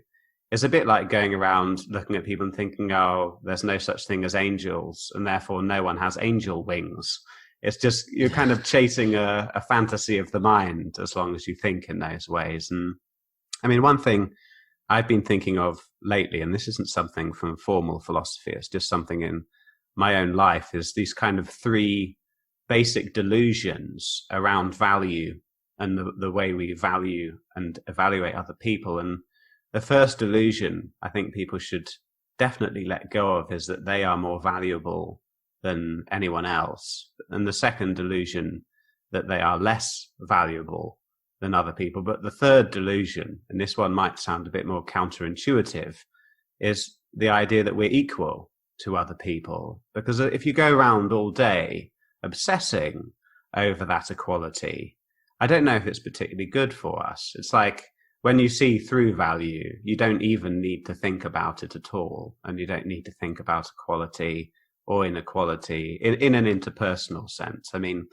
is a bit like going around looking at people and thinking, oh, there's no such thing as angels, and therefore no one has angel wings. It's just, you're kind of chasing a fantasy of the mind as long as you think in those ways. And I mean, one thing I've been thinking of lately, and this isn't something from formal philosophy, it's just something in my own life, is these kind of three basic delusions around value and the way we value and evaluate other people. And the first delusion I think people should definitely let go of is that they are more valuable than anyone else. And the second delusion, that they are less valuable than other people. But the third delusion, and this one might sound a bit more counterintuitive, is the idea that we're equal to other people. Because if you go around all day obsessing over that equality, I don't know if it's particularly good for us. It's like when you see through value, you don't even need to think about it at all. And you don't need to think about equality or inequality in an interpersonal sense. I mean,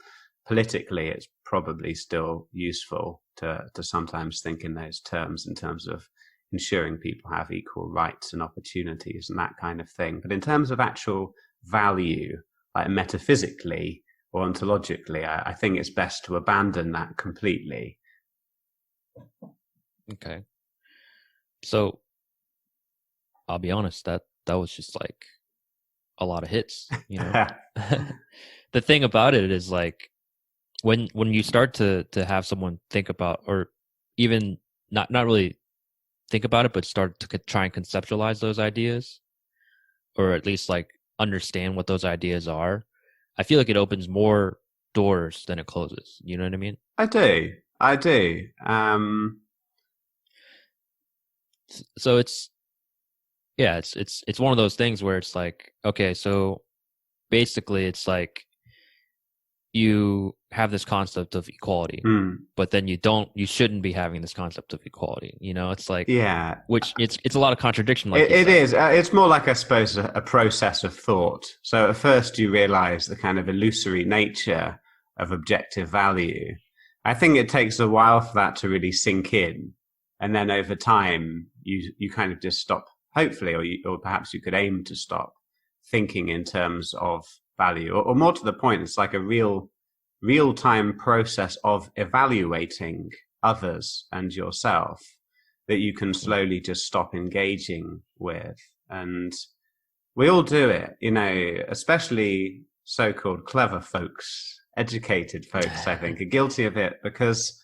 politically, it's probably still useful to sometimes think in those terms, in terms of ensuring people have equal rights and opportunities and that kind of thing. But in terms of actual value, like metaphysically or ontologically, I think it's best to abandon that completely. Okay. So I'll be honest, that was just like a lot of hits, you know. The thing about it is, like, when you start to have someone think about, or even not really think about it, but start to try and conceptualize those ideas, or at least like understand what those ideas are, I feel like it opens more doors than it closes. You know what I mean? I do. So it's one of those things where it's like, okay, so basically it's like you have this concept of equality, but then you shouldn't be having this concept of equality. You know, it's like, yeah, which it's a lot of contradiction. Like it is. It's more like, I suppose, a process of thought. So at first you realize the kind of illusory nature of objective value. I think it takes a while for that to really sink in. And then over time, you kind of just stop, hopefully, or perhaps you could aim to stop thinking in terms of value, or more to the point, it's like a real-time process of evaluating others and yourself that you can slowly just stop engaging with. And we all do it, you know, especially so-called clever folks, educated folks, I think, are guilty of it, because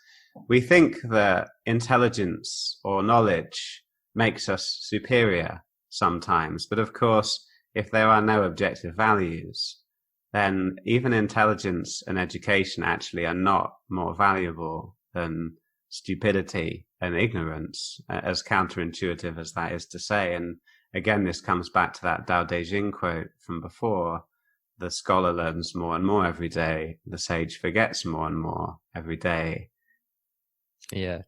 we think that intelligence or knowledge makes us superior sometimes. But of course, if there are no objective values, then even intelligence and education actually are not more valuable than stupidity and ignorance, as counterintuitive as that is to say. And again, this comes back to that Tao Te Ching quote from before: the scholar learns more and more every day, the sage forgets more and more every day. Yeah.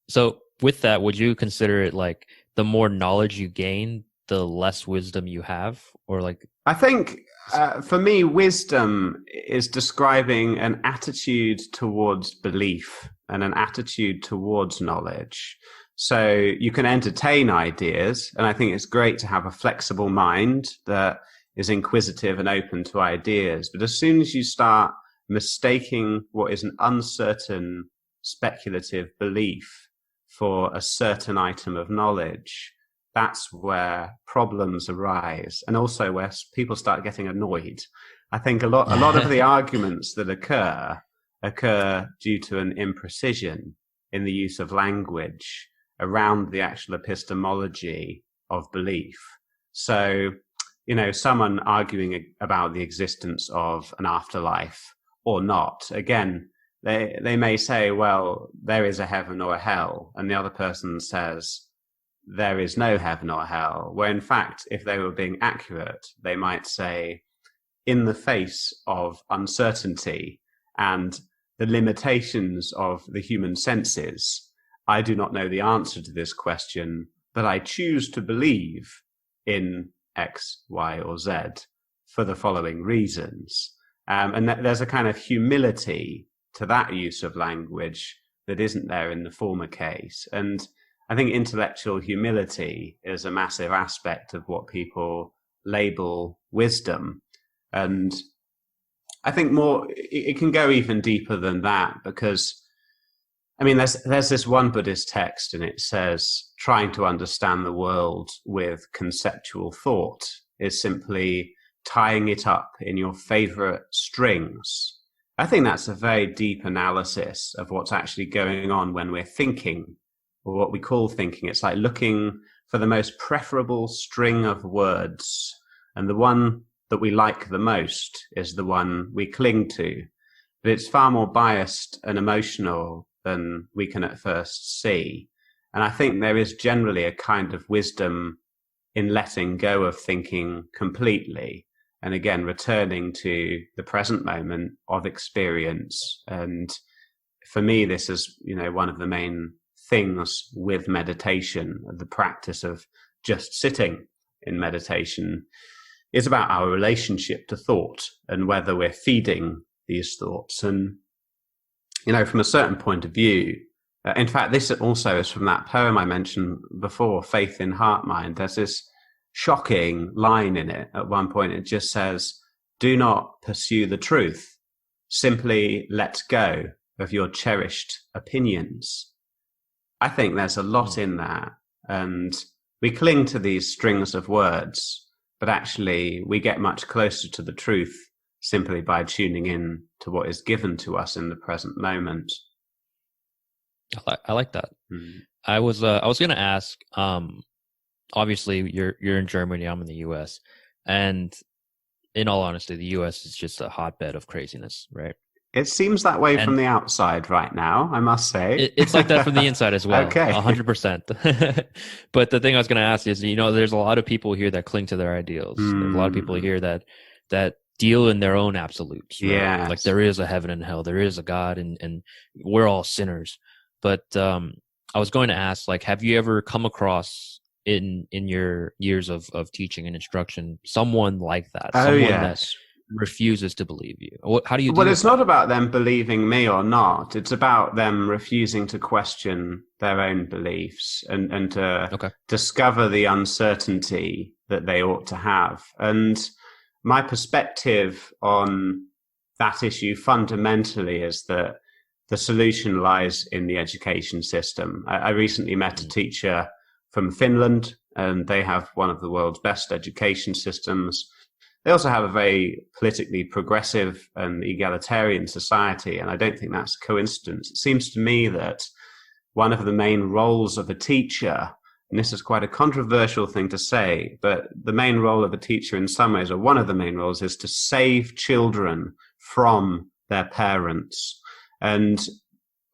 So with that, would you consider it like the more knowledge you gain, the less wisdom you have? Or like, I think for me, wisdom is describing an attitude towards belief and an attitude towards knowledge. So you can entertain ideas, and I think it's great to have a flexible mind that is inquisitive and open to ideas. But as soon as you start mistaking what is an uncertain, speculative belief for a certain item of knowledge, that's where problems arise, and also where people start getting annoyed. I think a lot of the arguments that occur due to an imprecision in the use of language around the actual epistemology of belief. So, you know, someone arguing about the existence of an afterlife or not, again, they may say, well, there is a heaven or a hell, and the other person says there is no heaven or hell, where in fact, if they were being accurate, they might say, in the face of uncertainty and the limitations of the human senses, I do not know the answer to this question, but I choose to believe in X, Y, or Z for the following reasons. And there's a kind of humility to that use of language that isn't there in the former case. And I think intellectual humility is a massive aspect of what people label wisdom. And I think it can go even deeper than that, because I mean, there's this one Buddhist text, and it says trying to understand the world with conceptual thought is simply tying it up in your favorite strings. I think that's a very deep analysis of what's actually going on when we're thinking, or what we call thinking. It's like looking for the most preferable string of words, and the one that we like the most is the one we cling to. But it's far more biased and emotional than we can at first see. And I think there is generally a kind of wisdom in letting go of thinking completely, and again, returning to the present moment of experience. And for me, this is, one of the main things with meditation, the practice of just sitting in meditation, is about our relationship to thought and whether we're feeding these thoughts. And, from a certain point of view, in fact, this also is from that poem I mentioned before, Faith in Heart Mind. There's this shocking line in it. At one point, it just says, "Do not pursue the truth. Simply let go of your cherished opinions." I think there's a lot in that. And we cling to these strings of words, but actually we get much closer to the truth simply by tuning in to what is given to us in the present moment. I like that. Mm. I was going to ask, obviously you're in Germany, I'm in the US, and in all honesty, the US is just a hotbed of craziness, right? It seems that way from the outside right now, I must say. It's like that from the inside as well. Okay. 100%. But the thing I was going to ask is, there's a lot of people here that cling to their ideals. There's a lot of people here that deal in their own absolutes. Right? Yes. Like there is a heaven and hell, there is a God, and we're all sinners. But I was going to ask, like, have you ever come across in your years of teaching and instruction someone like that? Someone that refuses to believe you? How do you do Well, it's not about them believing me or not. It's about them refusing to question their own beliefs and to discover the uncertainty that they ought to have. And my perspective on that issue fundamentally is that the solution lies in the education system. I recently met a teacher from Finland, and they have one of the world's best education systems. They also have a very politically progressive and egalitarian society, and I don't think that's a coincidence. It seems to me that one of the main roles of a teacher, and this is quite a controversial thing to say, but the main role of a teacher in some ways, or one of the main roles, is to save children from their parents. And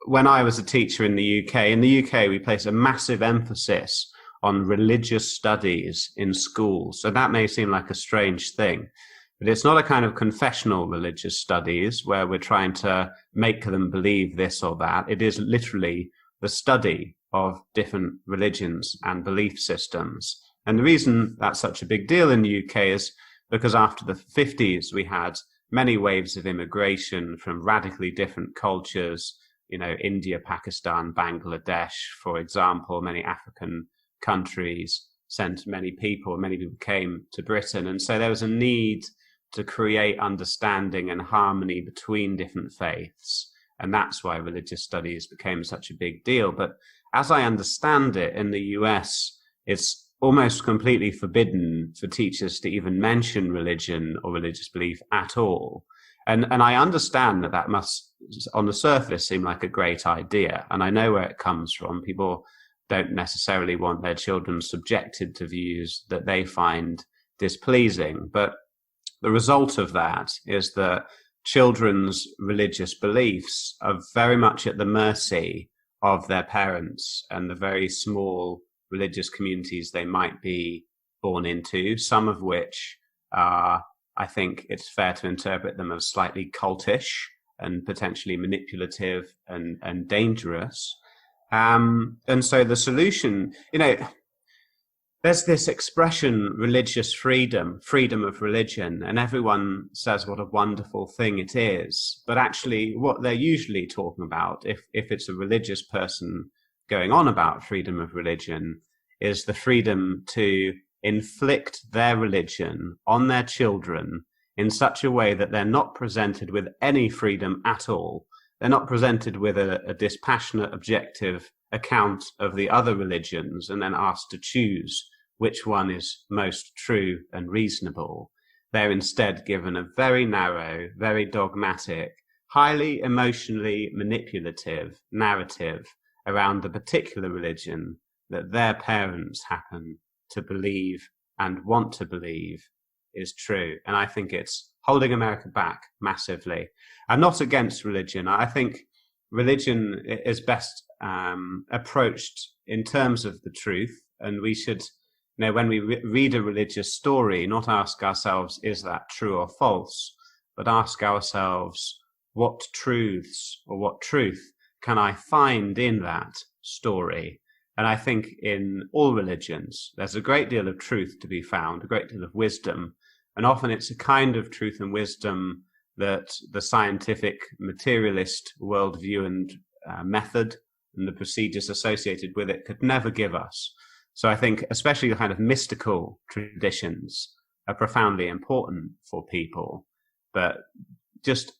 when I was a teacher in the UK, we place a massive emphasis on religious studies in schools. So that may seem like a strange thing, but it's not a kind of confessional religious studies where we're trying to make them believe this or that. It is literally the study of different religions and belief systems. And the reason that's such a big deal in the UK is because after the 50s, we had many waves of immigration from radically different cultures, India, Pakistan, Bangladesh, for example. Many African countries sent many people came to Britain. And so there was a need to create understanding and harmony between different faiths. And that's why religious studies became such a big deal. But as I understand it, in the US, it's almost completely forbidden for teachers to even mention religion or religious belief at all. And I understand that must, on the surface, seem like a great idea. And I know where it comes from. People don't necessarily want their children subjected to views that they find displeasing. But the result of that is that children's religious beliefs are very much at the mercy of their parents and the very small religious communities they might be born into, some of which are, I think it's fair to interpret them as slightly cultish and potentially manipulative and dangerous. And so the solution, There's this expression, religious freedom, freedom of religion, and everyone says what a wonderful thing it is. But actually, what they're usually talking about, if it's a religious person going on about freedom of religion, is the freedom to inflict their religion on their children in such a way that they're not presented with any freedom at all. They're not presented with a dispassionate, objective account of the other religions and then asked to choose which one is most true and reasonable. They're instead given a very narrow, very dogmatic, highly emotionally manipulative narrative around the particular religion that their parents happen to believe and want to believe is true. And I think it's holding America back massively. I'm not against religion. I think religion is best approached in terms of the truth, and we should, when we read a religious story, not ask ourselves, is that true or false, but ask ourselves, what truths or what truth can I find in that story? And I think in all religions, there's a great deal of truth to be found, a great deal of wisdom. And often it's a kind of truth and wisdom that the scientific materialist worldview and method and the procedures associated with it could never give us. So I think especially the kind of mystical traditions are profoundly important for people. But just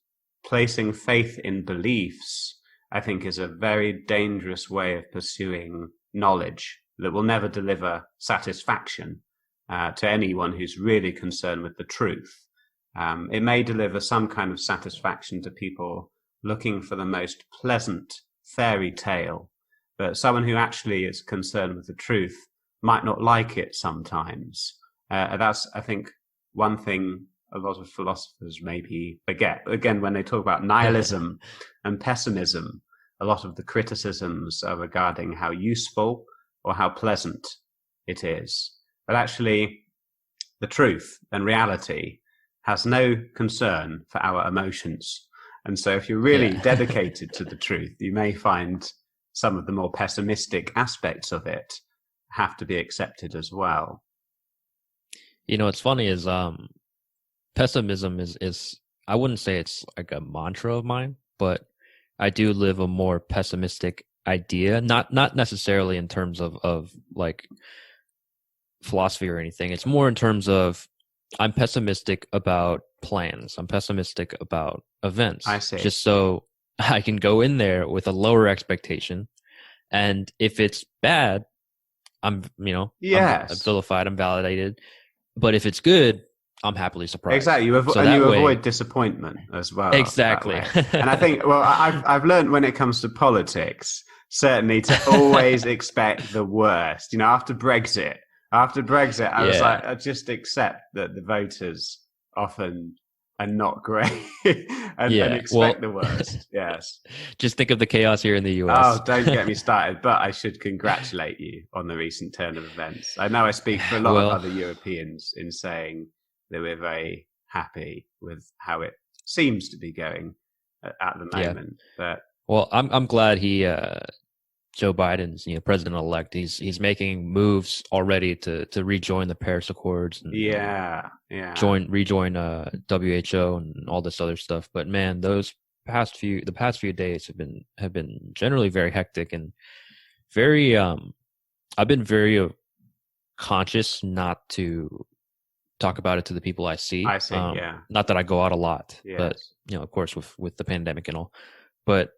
placing faith in beliefs, I think, is a very dangerous way of pursuing knowledge that will never deliver satisfaction to anyone who's really concerned with the truth. It may deliver some kind of satisfaction to people looking for the most pleasant fairy tale, but someone who actually is concerned with the truth might not like it sometimes. That's, I think, one thing a lot of philosophers maybe forget. Again, when they talk about nihilism and pessimism, a lot of the criticisms are regarding how useful or how pleasant it is. But actually, the truth and reality has no concern for our emotions. And so if you're really dedicated to the truth, you may find some of the more pessimistic aspects of it have to be accepted as well. What's funny is pessimism is I wouldn't say it's like a mantra of mine, but I do live a more pessimistic idea, not necessarily in terms of like philosophy or anything. It's more in terms of I'm pessimistic about plans. I'm pessimistic about events. I see. Just so I can go in there with a lower expectation. And if it's bad, I'm vilified, I'm validated. But if it's good, I'm happily surprised. Exactly. You avoid disappointment as well. Exactly. And I think, I've learned when it comes to politics, certainly to always expect the worst. After Brexit, I was like, I just accept that the voters often are not great and expect the worst. Yes. Just think of the chaos here in the US. Oh, don't get me started. But I should congratulate you on the recent turn of events. I know I speak for a lot of other Europeans in saying that we're very happy with how it seems to be going at the moment. Yeah. But I'm glad Joe Biden's president-elect. He's making moves already to rejoin the Paris Accords and rejoin WHO and all this other stuff. But man, the past few days have been generally very hectic and very I've been very conscious not to talk about it to the people I see. Not that I go out a lot, but of course with the pandemic and all. But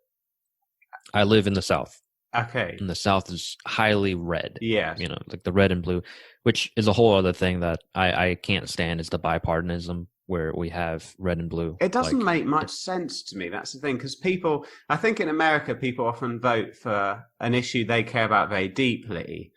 I live in the South. Okay. And the South is highly red. Yeah. Like the red and blue, which is a whole other thing that I can't stand, is the bipartisanism where we have red and blue. It doesn't make much sense to me. That's the thing. Because I think in America, people often vote for an issue they care about very deeply.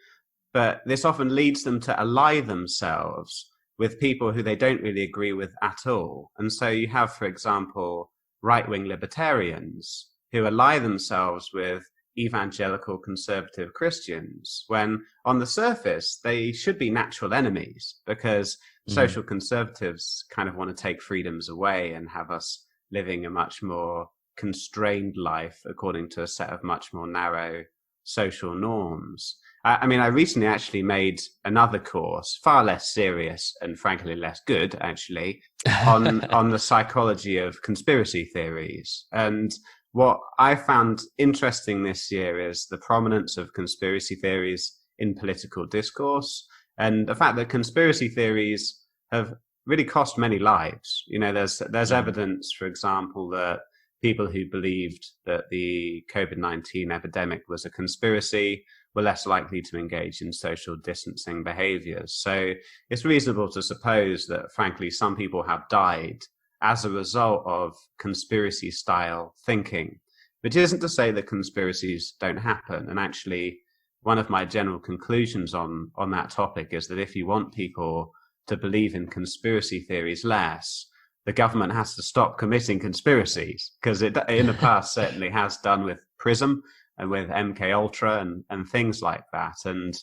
But this often leads them to ally themselves with people who they don't really agree with at all. And so you have, for example, right-wing libertarians who ally themselves with evangelical conservative Christians, when on the surface they should be natural enemies, because social conservatives kind of want to take freedoms away and have us living a much more constrained life according to a set of much more narrow social norms. I mean, I recently actually made another course, far less serious and frankly less good, actually, on the psychology of conspiracy theories. And what I found interesting this year is the prominence of conspiracy theories in political discourse, and the fact that conspiracy theories have really cost many lives. You know, there's evidence, for example, that people who believed that the COVID-19 epidemic was a conspiracy were less likely to engage in social distancing behaviors. So it's reasonable to suppose that, frankly, some people have died as a result of conspiracy style thinking, which isn't to say that conspiracies don't happen. And actually, one of my general conclusions on that topic is that if you want people to believe in conspiracy theories less, the government has to stop committing conspiracies, because it in the past certainly has done with PRISM and with MK Ultra and things like that. And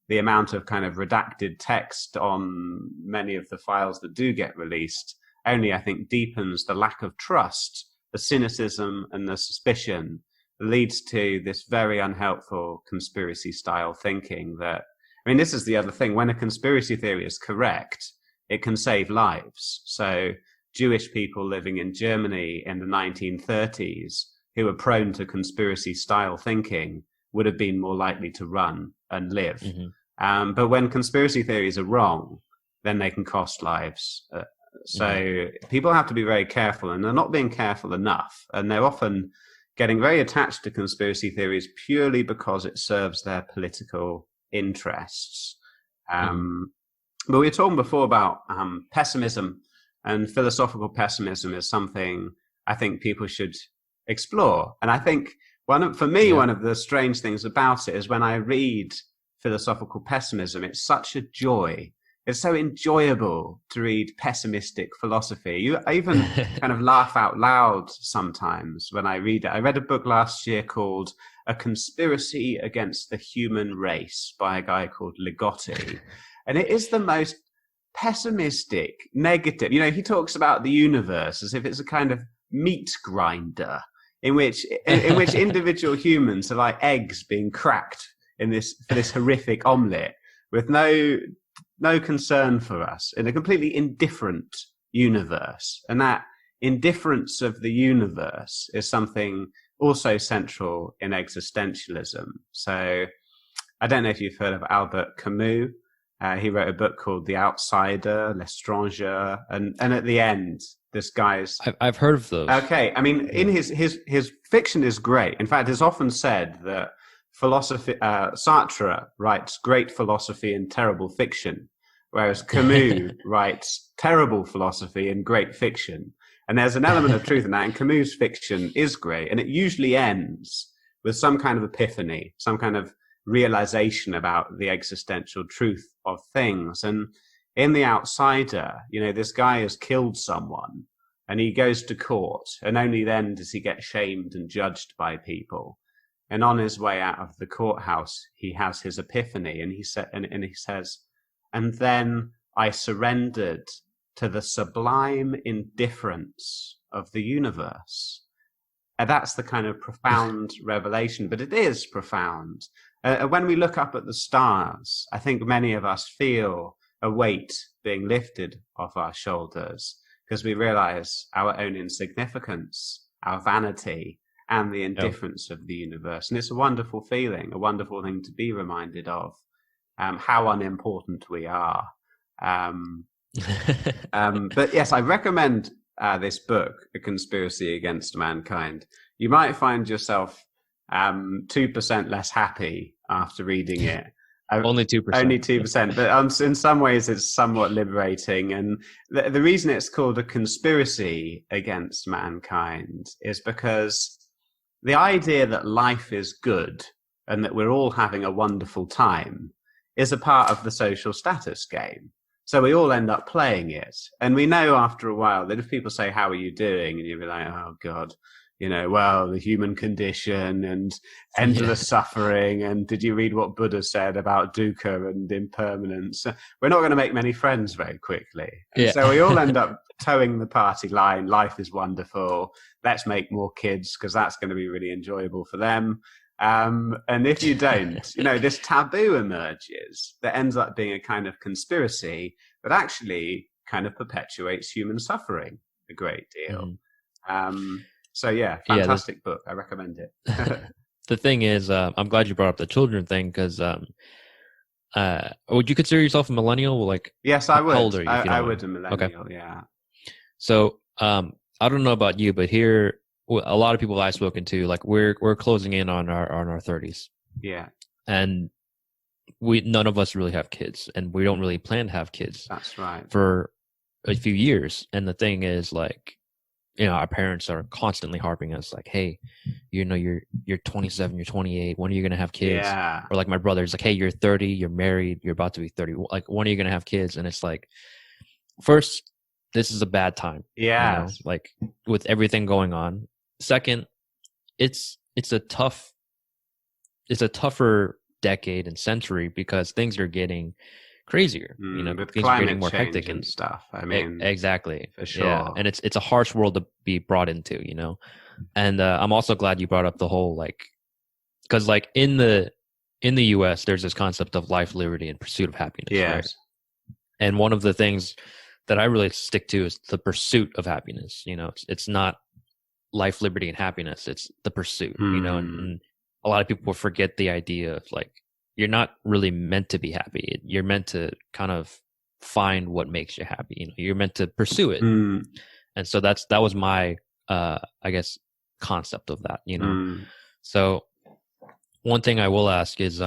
the amount of kind of redacted text on many of the files that do get released only, I think, deepens the lack of trust, the cynicism and the suspicion that leads to this very unhelpful conspiracy style thinking that, I mean, this is the other thing. When a conspiracy theory is correct, it can save lives. So Jewish people living in Germany in the 1930s who were prone to conspiracy style thinking would have been more likely to run and live. Mm-hmm. But when conspiracy theories are wrong, then they can cost lives. So people have to be very careful, and they're not being careful enough. And they're often getting very attached to conspiracy theories purely because it serves their political interests. But we were talking before about pessimism, and philosophical pessimism is something I think people should explore. And I think one of the strange things about it is when I read philosophical pessimism, it's such a joy. It's so enjoyable to read pessimistic philosophy. I even kind of laugh out loud sometimes when I read it. I read a book last year called A Conspiracy Against the Human Race by a guy called Ligotti. And it is the most pessimistic, negative. You know, he talks about the universe as if it's a kind of meat grinder in which individual humans are like eggs being cracked in this horrific omelette with no concern for us, in a completely indifferent universe. And that indifference of the universe is something also central in existentialism. So I don't know if you've heard of Albert Camus. He wrote a book called The Outsider, L'Étranger, and at the end, this guy's... I've heard of those. Okay, I mean, in his fiction is great. In fact, it's often said that Sartre writes great philosophy and terrible fiction, whereas Camus writes terrible philosophy and great fiction. And there's an element of truth in that, and Camus' fiction is great, and it usually ends with some kind of epiphany, some kind of realization about the existential truth of things. And in The Outsider, you know, this guy has killed someone, and he goes to court, and only then does he get shamed and judged by people. And on his way out of the courthouse, he has his epiphany, and he says, "And then I surrendered to the sublime indifference of the universe." And that's the kind of profound revelation, but it is profound. When we look up at the stars, I think many of us feel a weight being lifted off our shoulders because we realize our own insignificance, our vanity, and the indifference of the universe. And it's a wonderful feeling, a wonderful thing to be reminded of, how unimportant we are. But yes, I recommend this book, A Conspiracy Against Mankind. You might find yourself 2% less happy after reading it. Only 2%. Only 2%. But in some ways, it's somewhat liberating. And the reason it's called A Conspiracy Against Mankind is because the idea that life is good and that we're all having a wonderful time is a part of the social status game. So we all end up playing it. And we know after a while that if people say, "How are you doing?" and you'll be like, "Oh, God, you know, well, the human condition and endless suffering. And did you read what Buddha said about dukkha and impermanence?" We're not going to make many friends very quickly. And so we all end up towing the party line. Life is wonderful. Let's make more kids because that's going to be really enjoyable for them. And if you don't, this taboo emerges that ends up being a kind of conspiracy that actually kind of perpetuates human suffering a great deal. So yeah, fantastic book. I recommend it. The thing is, I'm glad you brought up the children thing, because would you consider yourself a millennial? Like, yes, I would. How old are you? I would, a millennial. Okay. Yeah. So, I don't know about you, but here, a lot of people I've spoken to, like, we're closing in on our 30s. Yeah. And none of us really have kids, and we don't really plan to have kids. That's right. For a few years. And the thing is, like, our parents are constantly harping us, like, hey, you're 27, you're 28, when are you going to have kids? Yeah. Or like my brother's like, hey, you're 30, you're married, you're about to be 30. Like, when are you going to have kids? And it's like, first, this is a bad time. Yeah. Like, with everything going on. Second, it's a tougher decade and century, because things are getting crazier. With things climate are getting more change hectic and stuff. I mean, exactly, for sure. Yeah. And it's a harsh world to be brought into. And I'm also glad you brought up the whole, like, because like in the U.S. there's this concept of life, liberty, and pursuit of happiness. Yes. Right? And one of the things that I really stick to is the pursuit of happiness. It's not life, liberty, and happiness. It's the pursuit. And a lot of people forget the idea of, like, you're not really meant to be happy. You're meant to kind of find what makes you happy. You're meant to pursue it. And so that was my, I guess, concept of that. So one thing I will ask is,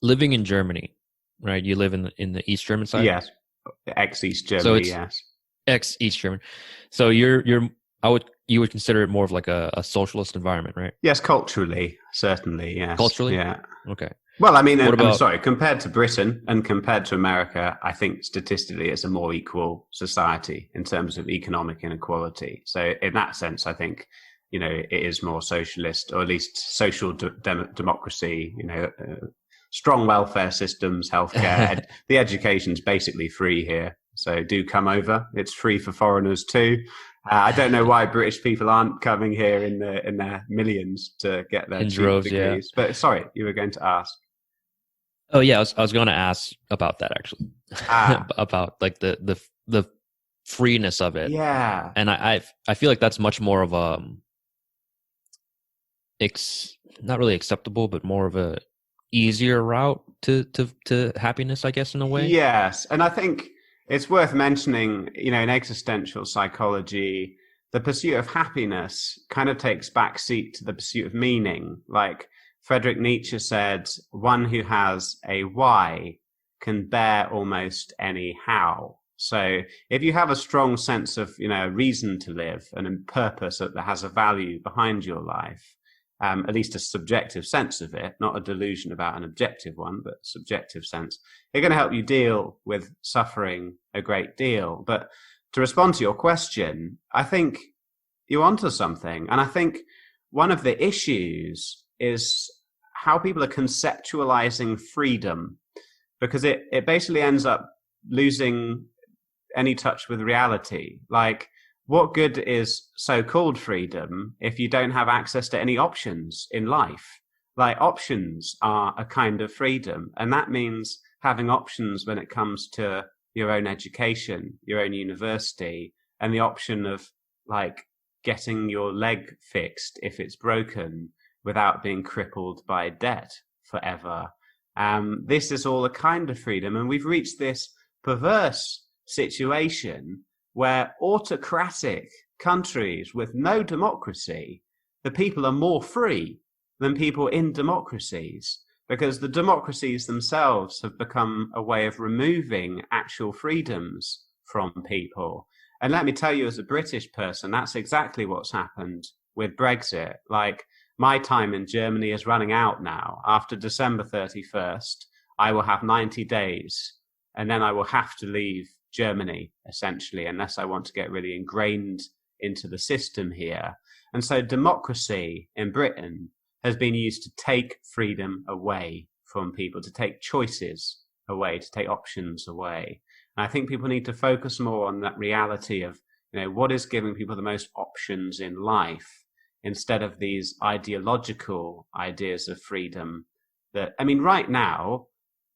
living in Germany, right? You live in the East German side. Yes, ex-East Germany. Yes, ex-East German. So you would consider it more of like a socialist environment, right? Yes, culturally, certainly, yes. Culturally? Yeah. Okay. Well, I mean, I'm sorry, compared to Britain and compared to America, I think statistically it's a more equal society in terms of economic inequality. So in that sense, I think, it is more socialist, or at least social democracy, strong welfare systems, healthcare. The education's basically free here. So do come over. It's free for foreigners too. I don't know why British people aren't coming here in their millions to get their droves, degrees. Yeah. But sorry, you were going to ask. Oh yeah, I was going to ask about that, actually. About like the freeness of it. Yeah. And I feel like that's much more of a not really acceptable, but more of a easier route to happiness, I guess, in a way. Yes, and I think it's worth mentioning, in existential psychology, the pursuit of happiness kind of takes backseat to the pursuit of meaning. Like Friedrich Nietzsche said, one who has a why can bear almost any how. So if you have a strong sense of, a reason to live and a purpose that has a value behind your life, at least a subjective sense of it, not a delusion about an objective one, but subjective sense, they're going to help you deal with suffering a great deal. But to respond to your question, I think you're onto something. And I think one of the issues is how people are conceptualizing freedom, because it basically ends up losing any touch with reality. Like, what good is so-called freedom if you don't have access to any options in life? Like, options are a kind of freedom, and that means having options when it comes to your own education, your own university, and the option of, like, getting your leg fixed if it's broken without being crippled by debt forever. This is all a kind of freedom, and we've reached this perverse situation where autocratic countries with no democracy, the people are more free than people in democracies, because the democracies themselves have become a way of removing actual freedoms from people. And let me tell you, as a British person, that's exactly what's happened with Brexit. Like, my time in Germany is running out now. After December 31st, I will have 90 days, and then I will have to leave Germany, essentially, unless I want to get really ingrained into the system here. And so democracy in Britain has been used to take freedom away from people, to take choices away, to take options away. And I think people need to focus more on that reality of, what is giving people the most options in life, instead of these ideological ideas of freedom. Right now,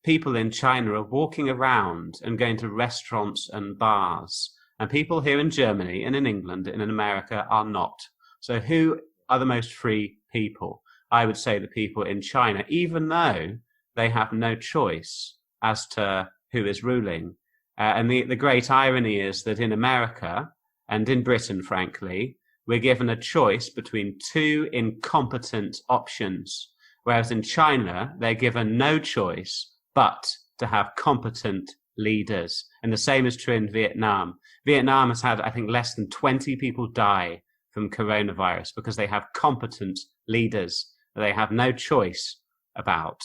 people in China are walking around and going to restaurants and bars, and people here in Germany and in England and in America are not. So who are the most free people? I would say the people in China, even though they have no choice as to who is ruling. And the great irony is that in America and in Britain, frankly, we're given a choice between two incompetent options, whereas in China, they're given no choice but to have competent leaders. And the same is true in Vietnam. Vietnam has had, I think, less than 20 people die from coronavirus because they have competent leaders that they have no choice about.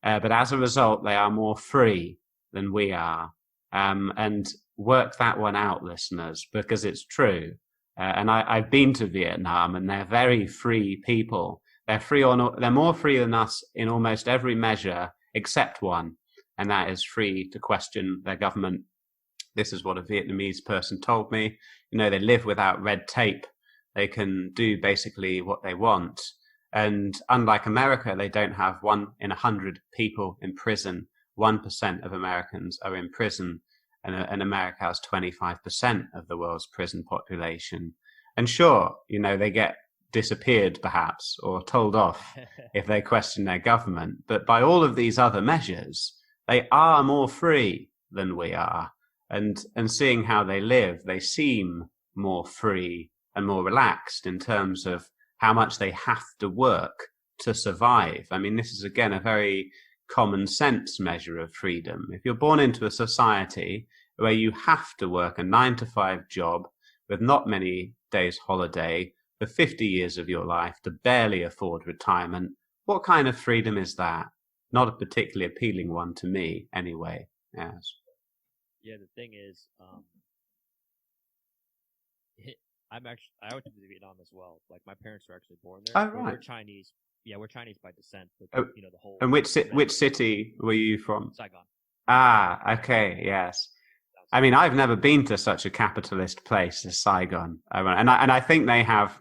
But as a result, they are more free than we are. And work that one out, listeners, because it's true. And I've been to Vietnam, and they're very free people. They're more free than us in almost every measure, except one, and that is free to question their government. This is what a Vietnamese person told me. They live without red tape. They can do basically what they want. And unlike America, they don't have 1 in 100 people in prison. 1% of Americans are in prison, and America has 25% of the world's prison population. And sure, they get disappeared perhaps or told off if they question their government. But by all of these other measures, they are more free than we are. And seeing how they live, they seem more free and more relaxed in terms of how much they have to work to survive. This is, again, a very common sense measure of freedom. If you're born into a society where you have to work a 9-to-5 job with not many days holiday for 50 years of your life to barely afford retirement, what kind of freedom is that? Not a particularly appealing one to me, anyway. Yes. Yeah, the thing is, I went to Vietnam as well. Like, my parents were actually born there. Oh, right. We're Chinese. Yeah, we're Chinese by descent. But, the whole. And which city were you from? Saigon. Ah, okay, yes. I've never been to such a capitalist place as Saigon, and I think they have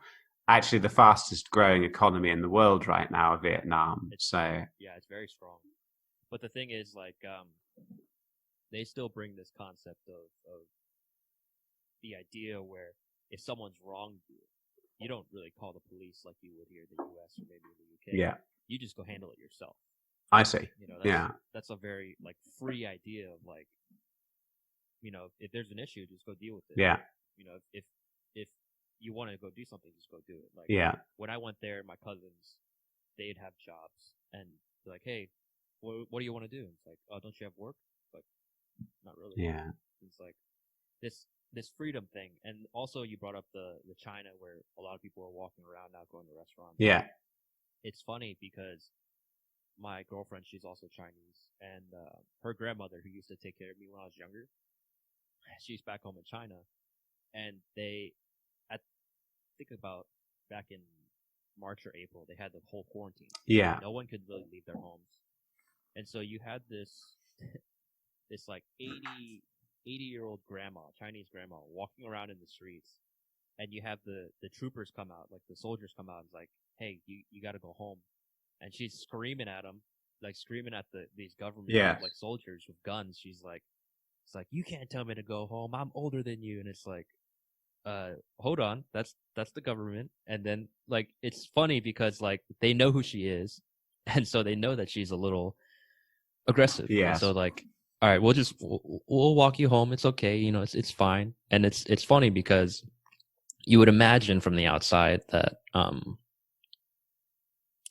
actually the fastest growing economy in the world right now, Vietnam. It's very strong. But the thing is, they still bring this concept of the idea where if someone's wronged you, you don't really call the police like you would here in the U.S. or maybe in the U.K. Yeah. You just go handle it yourself. I see. That's a very free idea of if there's an issue, just go deal with it. Yeah. If you want to go do something, just go do it. When I went there, my cousins, they'd have jobs and they're like, hey, what do you want to do? And it's like, oh, don't you have work? Like, not really. Yeah. It's like this freedom thing. And also you brought up the China where a lot of people are walking around now going to restaurants. Yeah. It's funny because my girlfriend, she's also Chinese, and her grandmother, who used to take care of me when I was younger, she's back home in China, and I think about back in March or April, they had the whole quarantine. Yeah. No one could really leave their homes. And so you had this 80-year-old grandma, Chinese grandma, walking around in the streets, and you have the troopers come out, like the soldiers come out and it's like, hey, you got to go home. And she's screaming at them, screaming at these government soldiers with guns. She's like, it's like, you can't tell me to go home. I'm older than you. And it's like, hold on, that's the government. And then it's funny because they know who she is, and so they know that she's a little aggressive. Yeah. So all right, we'll walk you home. It's okay. It's fine. And it's funny because you would imagine from the outside that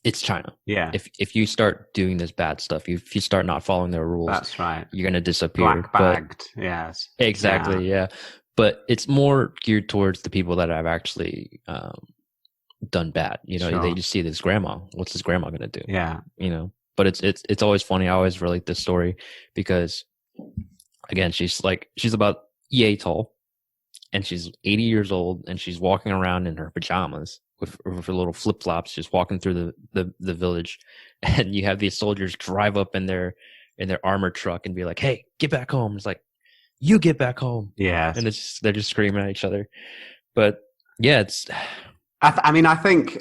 it's China. Yeah. If you start doing this bad stuff, if you start not following their rules, that's right, you're gonna disappear. Black bagged. Yes. Exactly. Yeah. But it's more geared towards the people that have actually done bad. Sure. They just see this grandma. What's this grandma gonna do? Yeah. But it's always funny. I always relate this story because, again, she's about yay tall, and she's 80 years old, and she's walking around in her pajamas with her little flip flops, just walking through the village, and you have these soldiers drive up in their armored truck and be like, "Hey, get back home!" It's like, "You get back home!" Yeah, and they're just screaming at each other. But yeah, I think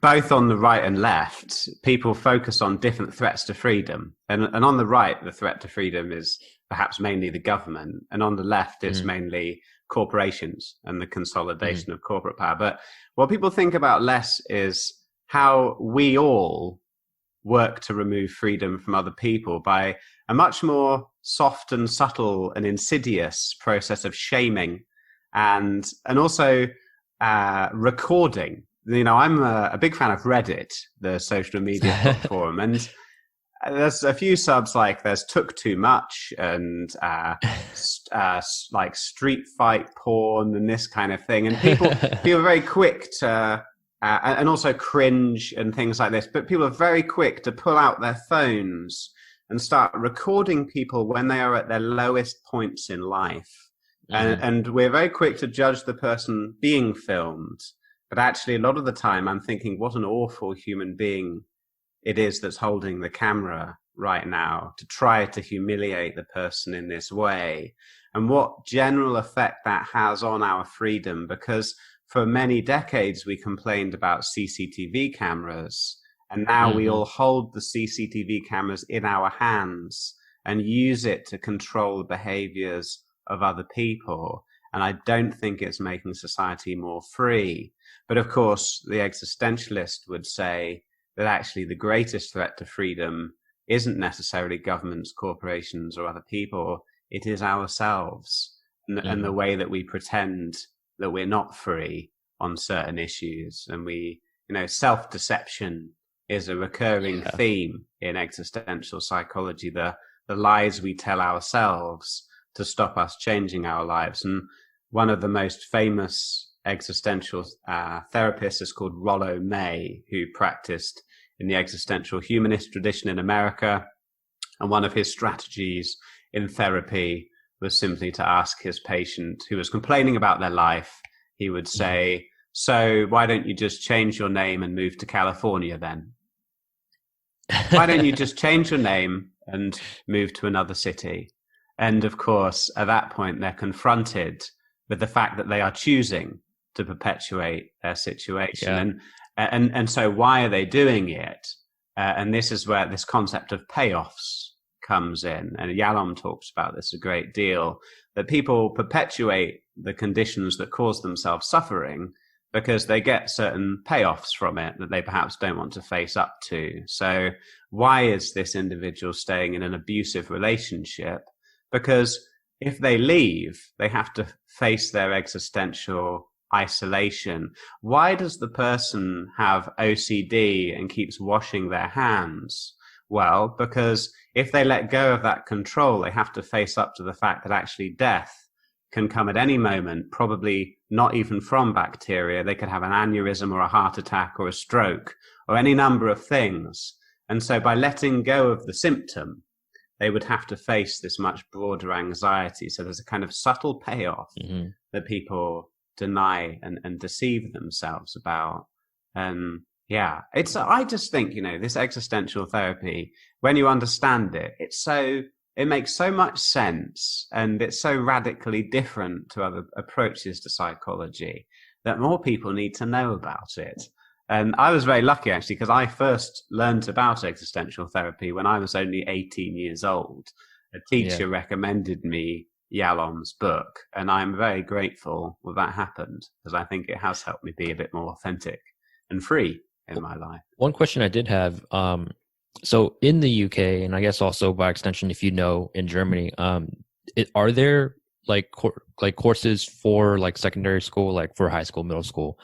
both on the right and left, people focus on different threats to freedom. And on the right, the threat to freedom is perhaps mainly the government. And on the left, it's Mm-hmm. mainly corporations and the consolidation of corporate power. But what people think about less is how we all work to remove freedom from other people by a much more soft and subtle and insidious process of shaming and also recording. You know, I'm a big fan of Reddit, the social media forum, and there's a few subs like there's took too much and like street fight porn and this kind of thing, and people are very quick to and also cringe and things like this. But people are very quick to pull out their phones and start recording people when they are at their lowest points in life. And we're very quick to judge the person being filmed. But actually, a lot of the time, I'm thinking, what an awful human being it is that's holding the camera right now to try to humiliate the person in this way. And what general effect that has on our freedom, because for many decades, we complained about CCTV cameras. And now we all hold the CCTV cameras in our hands and use it to control the behaviors of other people. And I don't think it's making society more free. But of course, the existentialist would say that actually the greatest threat to freedom isn't necessarily governments, corporations, or other people. It is ourselves and the way that we pretend that we're not free on certain issues. And we, you know, self-deception is a recurring theme in existential psychology, the lies we tell ourselves to stop us changing our lives. And one of the most famous existential therapists is called Rollo May, who practiced in the existential humanist tradition in America. And one of his strategies in therapy was simply to ask his patient who was complaining about their life, he would say, so why don't you just change your name and move to California then? Why don't you just change your name and move to another city? And of course, at that point, they're confronted with the fact that they are choosing to perpetuate their situation. And so why are they doing it? And this is where this concept of payoffs comes in. And Yalom talks about this a great deal, that people perpetuate the conditions that cause themselves suffering because they get certain payoffs from it that they perhaps don't want to face up to. So why is this individual staying in an abusive relationship? Because if they leave, they have to face their existential isolation. Why does the person have OCD and keeps washing their hands? Well, because if they let go of that control, they have to face up to the fact that actually death can come at any moment, probably not even from bacteria. They could have an aneurysm or a heart attack or a stroke or any number of things. And so by letting go of the symptom, they would have to face this much broader anxiety. So there's a kind of subtle payoff that people deny and deceive themselves about. I just think, you know, this existential therapy, when you understand it, it makes so much sense, and it's so radically different to other approaches to psychology that more people need to know about it. And I was very lucky, actually, because I first learned about existential therapy when I was only 18 years old. A teacher recommended me Yalom's book, and I'm very grateful that happened, because I think it has helped me be a bit more authentic and free in my life. One question I did have, so in the UK, and I guess also by extension, if you know, in Germany, are there like courses for like secondary school, like for high school, middle school,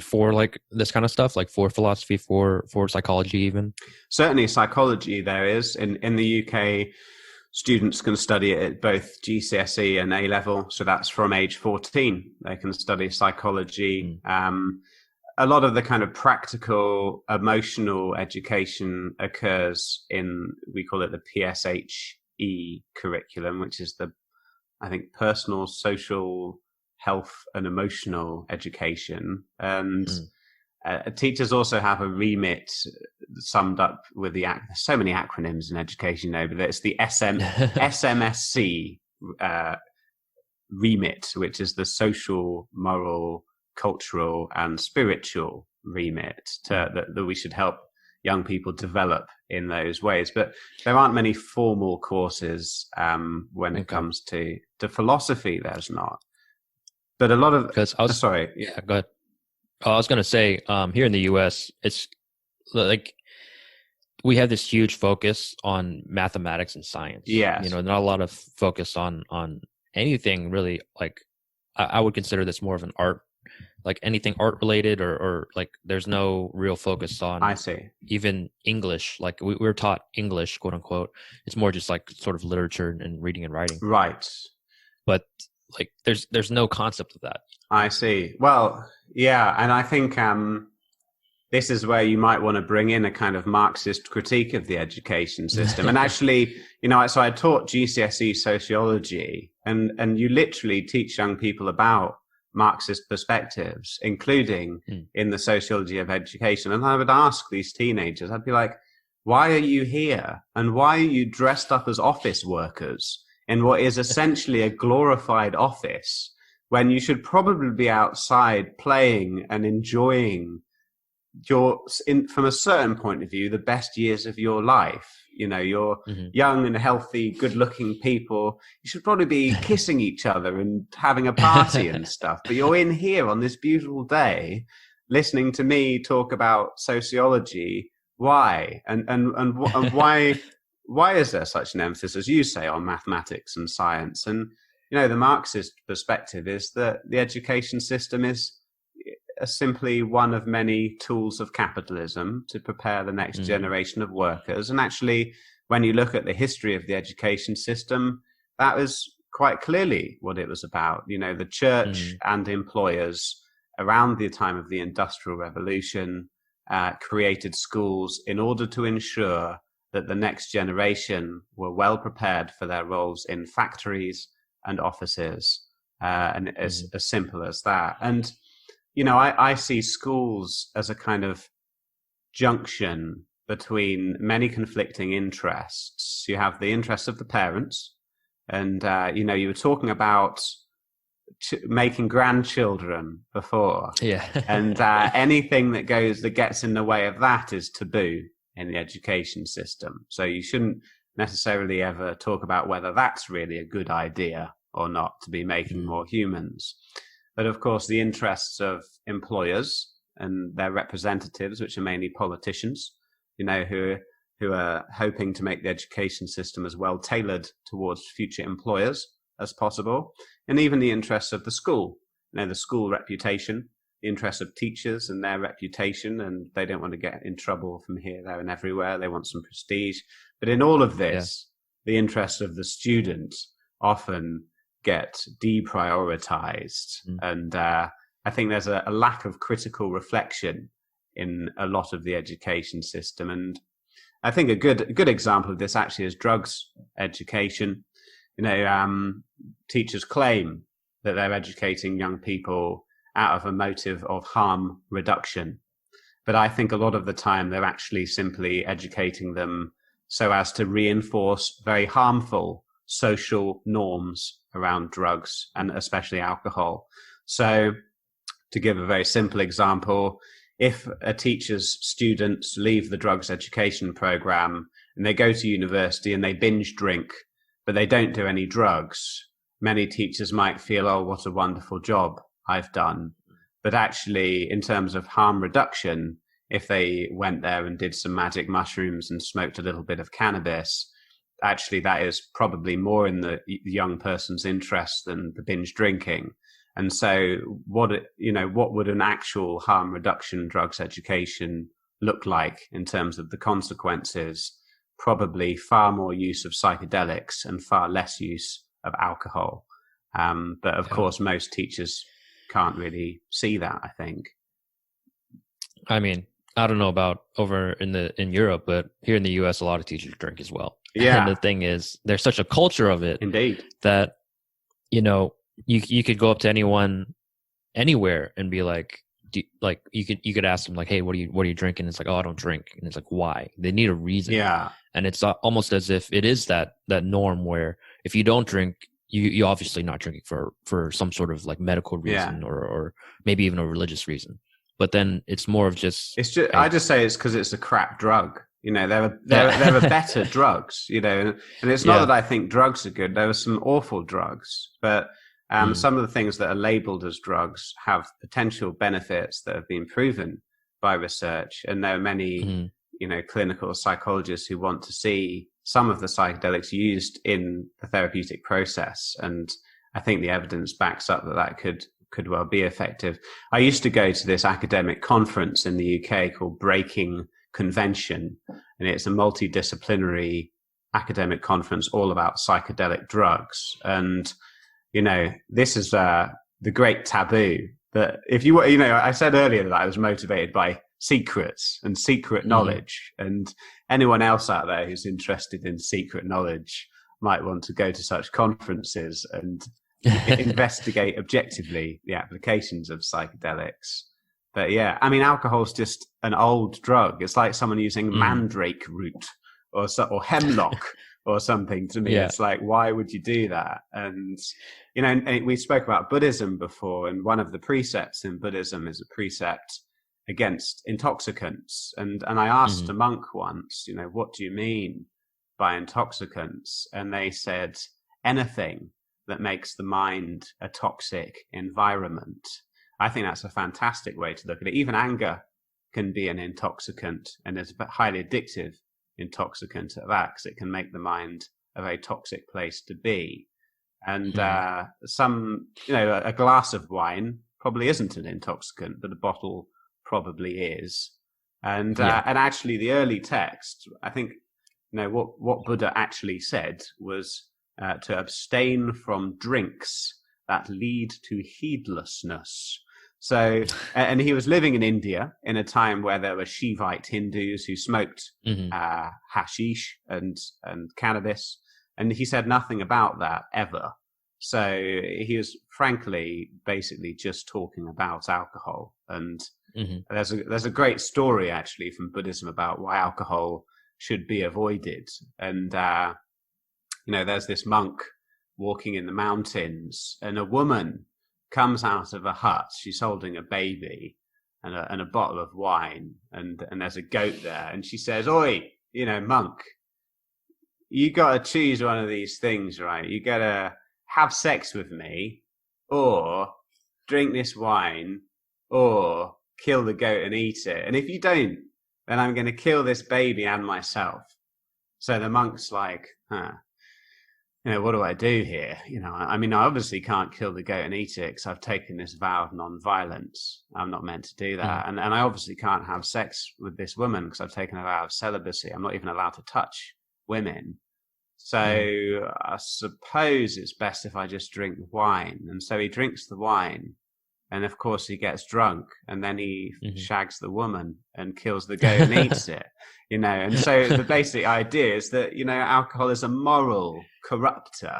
for like this kind of stuff, like for philosophy, for psychology even? Certainly psychology there is. In the UK, students can study it at both GCSE and A-level. So that's from age 14. They can study psychology. A lot of the kind of practical, emotional education occurs in, we call it the PSHE curriculum, which is I think, personal, social, health and emotional education. And teachers also have a remit summed up with so many acronyms in education, but it's the SMSC remit, which is the social, moral, cultural and spiritual remit that we should help young people develop in those ways. But there aren't many formal courses when it comes to philosophy. There's not. But a lot of because sorry, yeah, go ahead. I was gonna say here in the U.S. it's like we have this huge focus on mathematics and science. Yes. You know, not a lot of focus on anything really. Like I would consider this more of an art, like anything art related, or like there's no real focus on. I see. Even English, like we're taught English, quote unquote. It's more just like sort of literature and reading and writing. Right. But like there's no concept of that. I see. Well, yeah, and I think this is where you might want to bring in a kind of Marxist critique of the education system. And actually, you know, so I taught GCSE sociology, and you literally teach young people about Marxist perspectives, including in the sociology of education. And I would ask these teenagers, I'd be like, why are you here? And why are you dressed up as office workers in what is essentially a glorified office when you should probably be outside playing and enjoying from a certain point of view, the best years of your life? You know, you're young and healthy, good looking people. You should probably be kissing each other and having a party and stuff. But you're in here on this beautiful day, listening to me talk about sociology. Why? And why is there such an emphasis, as you say, on mathematics and science? And, you know, the Marxist perspective is that the education system is simply one of many tools of capitalism to prepare the next generation of workers. And actually, when you look at the history of the education system, that was quite clearly what it was about. You know, the church and employers around the time of the Industrial Revolution created schools in order to ensure that the next generation were well prepared for their roles in factories and offices, and as simple as that. And you know, I see schools as a kind of junction between many conflicting interests. You have the interests of the parents, and, you know, you were talking about making grandchildren before. Yeah. And anything that gets in the way of that is taboo in the education system. So you shouldn't necessarily ever talk about whether that's really a good idea or not, to be making more humans. But of course, the interests of employers and their representatives, which are mainly politicians, you know, who are hoping to make the education system as well tailored towards future employers as possible, and even the interests of the school, you know, the school reputation, the interests of teachers and their reputation, and they don't want to get in trouble from here, there, and everywhere. They want some prestige. But in all of this, the interests of the student often get deprioritized. And I think there's a lack of critical reflection in a lot of the education system. And I think a good example of this actually is drugs education. You know, teachers claim that they're educating young people out of a motive of harm reduction. But I think a lot of the time they're actually simply educating them so as to reinforce very harmful social norms around drugs and especially alcohol. So to give a very simple example, if a teacher's students leave the drugs education program and they go to university and they binge drink, but they don't do any drugs, many teachers might feel, oh, what a wonderful job I've done. But actually, in terms of harm reduction, if they went there and did some magic mushrooms and smoked a little bit of cannabis, actually that is probably more in the young person's interest than the binge drinking. And so what would an actual harm reduction drugs education look like in terms of the consequences? Probably far more use of psychedelics and far less use of alcohol. But of course, most teachers can't really see that, I think. I mean, I don't know about over in Europe, but here in the US, a lot of teachers drink as well. Yeah. And the thing is, there's such a culture of it. Indeed. That, you know, you could go up to anyone anywhere and be like, you could ask them like, hey, what are you drinking? It's like, oh, I don't drink. And it's like, why? They need a reason. Yeah. And it's almost as if it is that norm where if you don't drink, you obviously not drinking for some sort of like medical reason or maybe even a religious reason. But then it's more of just I just say it's because it's a crap drug. There are better drugs. And it's not that I think drugs are good. There are some awful drugs, but some of the things that are labeled as drugs have potential benefits that have been proven by research, and there are many clinical psychologists who want to see some of the psychedelics used in the therapeutic process, and I think the evidence backs up that could well be effective. I used to go to this academic conference in the UK called Breaking Convention, and it's a multidisciplinary academic conference all about psychedelic drugs. And this is the great taboo that if you I said earlier that I was motivated by secrets and secret knowledge, and anyone else out there who's interested in secret knowledge might want to go to such conferences and investigate objectively the applications of psychedelics. But alcohol's just an old drug. It's like someone using mandrake root or hemlock or something. To me, it's like, why would you do that? And and we spoke about Buddhism before, and one of the precepts in Buddhism is a precept against intoxicants. And I asked a monk once, what do you mean by intoxicants? And they said, anything that makes the mind a toxic environment. I think that's a fantastic way to look at it. Even anger can be an intoxicant, and it's a highly addictive intoxicant at that, because it can make the mind a very toxic place to be. And a glass of wine probably isn't an intoxicant, but a bottle probably is. And actually, the early text, I think, what Buddha actually said was to abstain from drinks that lead to heedlessness. So, and he was living in India in a time where there were Shivite Hindus who smoked hashish and cannabis, and he said nothing about that ever. So he was frankly basically just talking about alcohol. And there's a great story actually from Buddhism about why alcohol should be avoided. And there's this monk walking in the mountains, and a woman comes out of a hut. She's holding a baby and a bottle of wine, and there's a goat there. And she says, "Oi, monk, you got to choose one of these things, right? You got to have sex with me, or drink this wine, or kill the goat and eat it. And if you don't, then I'm going to kill this baby and myself." So the monk's like, what do I do here? I obviously can't kill the goat and eat it because I've taken this vow of non-violence. I'm not meant to do that. And I obviously can't have sex with this woman because I've taken a vow of celibacy. I'm not even allowed to touch women. So I suppose it's best if I just drink wine. And so he drinks the wine. And of course he gets drunk, and then he shags the woman and kills the goat and eats it, And so the basic idea is that, alcohol is a moral corrupter.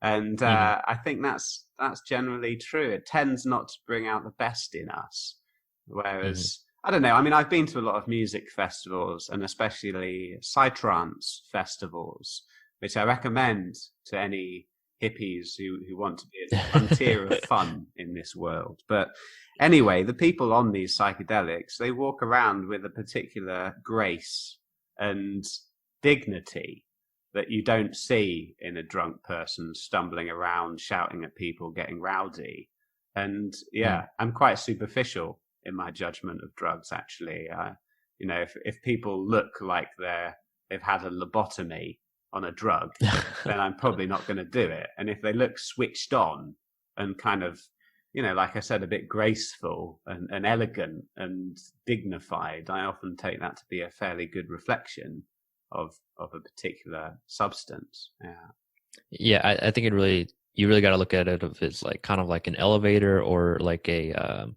And I think that's generally true. It tends not to bring out the best in us. Whereas, I don't know, I've been to a lot of music festivals, and especially psytrance festivals, which I recommend to any hippies who want to be at the frontier of fun in this world. But anyway, the people on these psychedelics, they walk around with a particular grace and dignity that you don't see in a drunk person stumbling around, shouting at people, getting rowdy. And I'm quite superficial in my judgment of drugs, actually. If people look like they've had a lobotomy on a drug, then I'm probably not going to do it. And if they look switched on and kind of, like I said, a bit graceful and elegant and dignified, I often take that to be a fairly good reflection of a particular substance. Yeah, I think you really got to look at it as like kind of like an elevator, or like a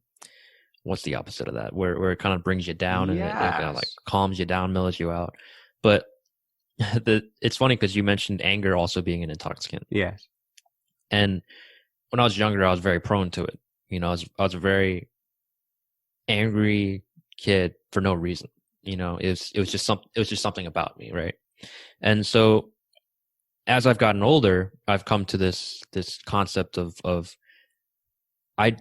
what's the opposite of that, where it kind of brings you down and it kind of like calms you down, mellows you out. But it's funny because you mentioned anger also being an intoxicant. Yes. And when I was younger, I was very prone to it. I was a very angry kid for no reason. It was just something about me, right? And so as I've gotten older, I've come to this concept of I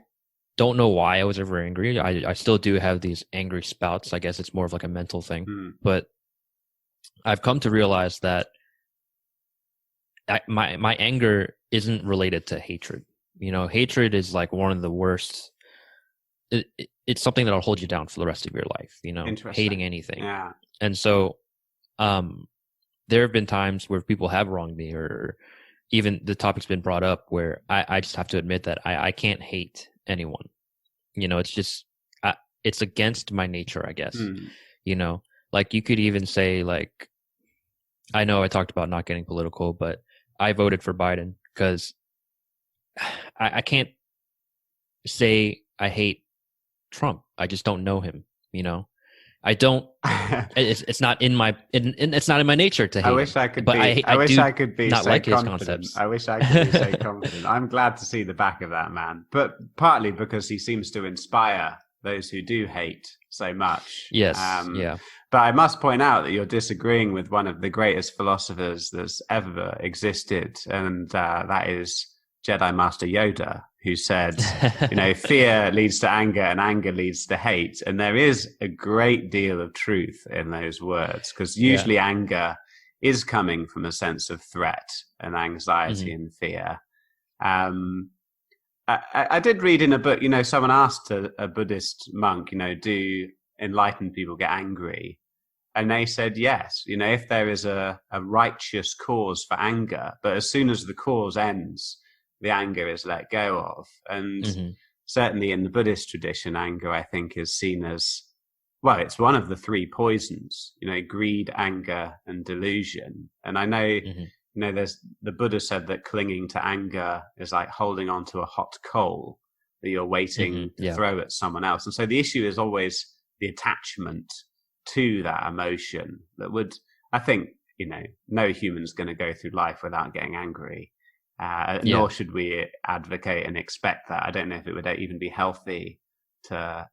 don't know why I was ever angry. I still do have these angry spouts. I guess it's more of like a mental thing. But I've come to realize that my anger isn't related to hatred. Hatred is like one of the worst. It's something that'll hold you down for the rest of your life. Hating anything. Yeah. And so, there have been times where people have wronged me, or even the topic's been brought up where I just have to admit that I can't hate anyone. It's just it's against my nature, I guess. Like you could even say, like, I know I talked about not getting political, but I voted for Biden because I can't say I hate Trump. I just don't know him. I don't. It's not in my. It's not in my nature to hate. I wish I could but be. I wish I could be not so like confident. his concepts. I wish I could be so confident. I'm glad to see the back of that man, but partly because he seems to inspire those who do hate so much. Yes. Yeah. But I must point out that you're disagreeing with one of the greatest philosophers that's ever existed, and that is Jedi Master Yoda, who said, fear leads to anger and anger leads to hate. And there is a great deal of truth in those words, because usually anger is coming from a sense of threat and anxiety and fear. I did read in a book, someone asked a Buddhist monk, do enlightened people get angry? And they said, yes, if there is a righteous cause for anger, but as soon as the cause ends, the anger is let go of. And certainly in the Buddhist tradition, anger, I think, is seen as, well, it's one of the three poisons, greed, anger, and delusion. And I know, there's the Buddha said that clinging to anger is like holding on to a hot coal that you're waiting to throw at someone else. And so the issue is always the attachment to that emotion that would, I think, no human's going to go through life without getting angry. Nor should we advocate and expect that. I don't know if it would even be healthy to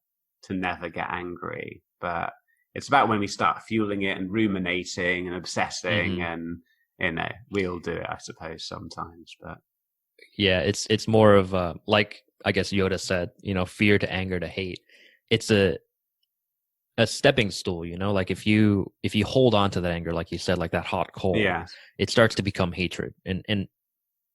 never get angry, but it's about when we start fueling it and ruminating and obsessing, and we all do it, I suppose, sometimes. But yeah, it's more of like I guess Yoda said, fear to anger to hate. It's a stepping stool, like if you hold on to that anger, like you said, like that hot coal, it starts to become hatred, and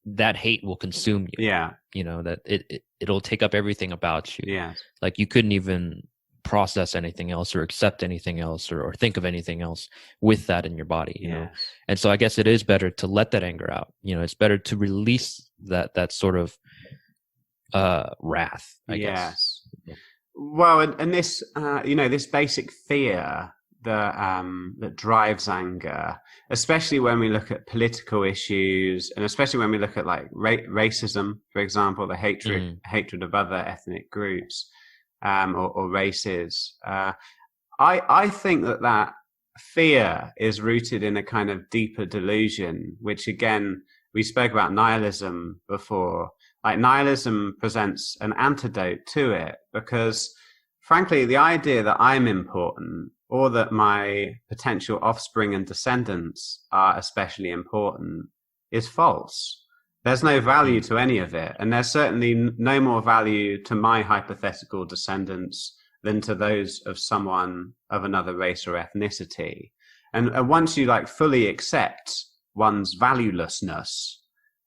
that hate will consume you. That it'll take up everything about you. Like you couldn't even process anything else or accept anything else or think of anything else with that in your body, know. And so I guess it is better to let that anger out. It's better to release that sort of wrath, I guess. Well, and this this basic fear that drives anger, especially when we look at political issues, and especially when we look at like racism, for example, the hatred of other ethnic groups or races. I think that fear is rooted in a kind of deeper delusion, which again, we spoke about nihilism before. Like nihilism presents an antidote to it, because frankly, the idea that I'm important or that my potential offspring and descendants are especially important is false. There's no value to any of it. And there's certainly no more value to my hypothetical descendants than to those of someone of another race or ethnicity. And once you like fully accept one's valuelessness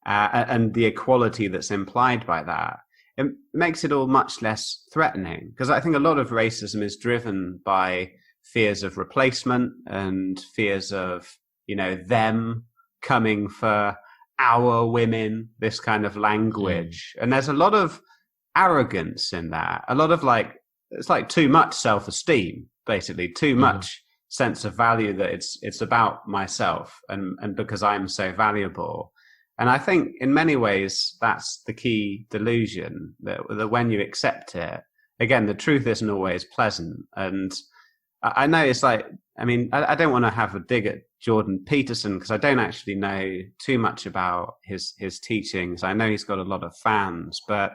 and the equality that's implied by that, it makes it all much less threatening. Because I think a lot of racism is driven by fears of replacement and fears of, them coming for our women, this kind of language. And there's a lot of arrogance in that. A lot of it's like too much self-esteem, basically, too much sense of value that it's about myself and because I'm so valuable. And I think in many ways, that's the key delusion, that when you accept it, again, the truth isn't always pleasant. And I know it's like, I don't want to have a dig at Jordan Peterson because I don't actually know too much about his teachings. I know he's got a lot of fans, but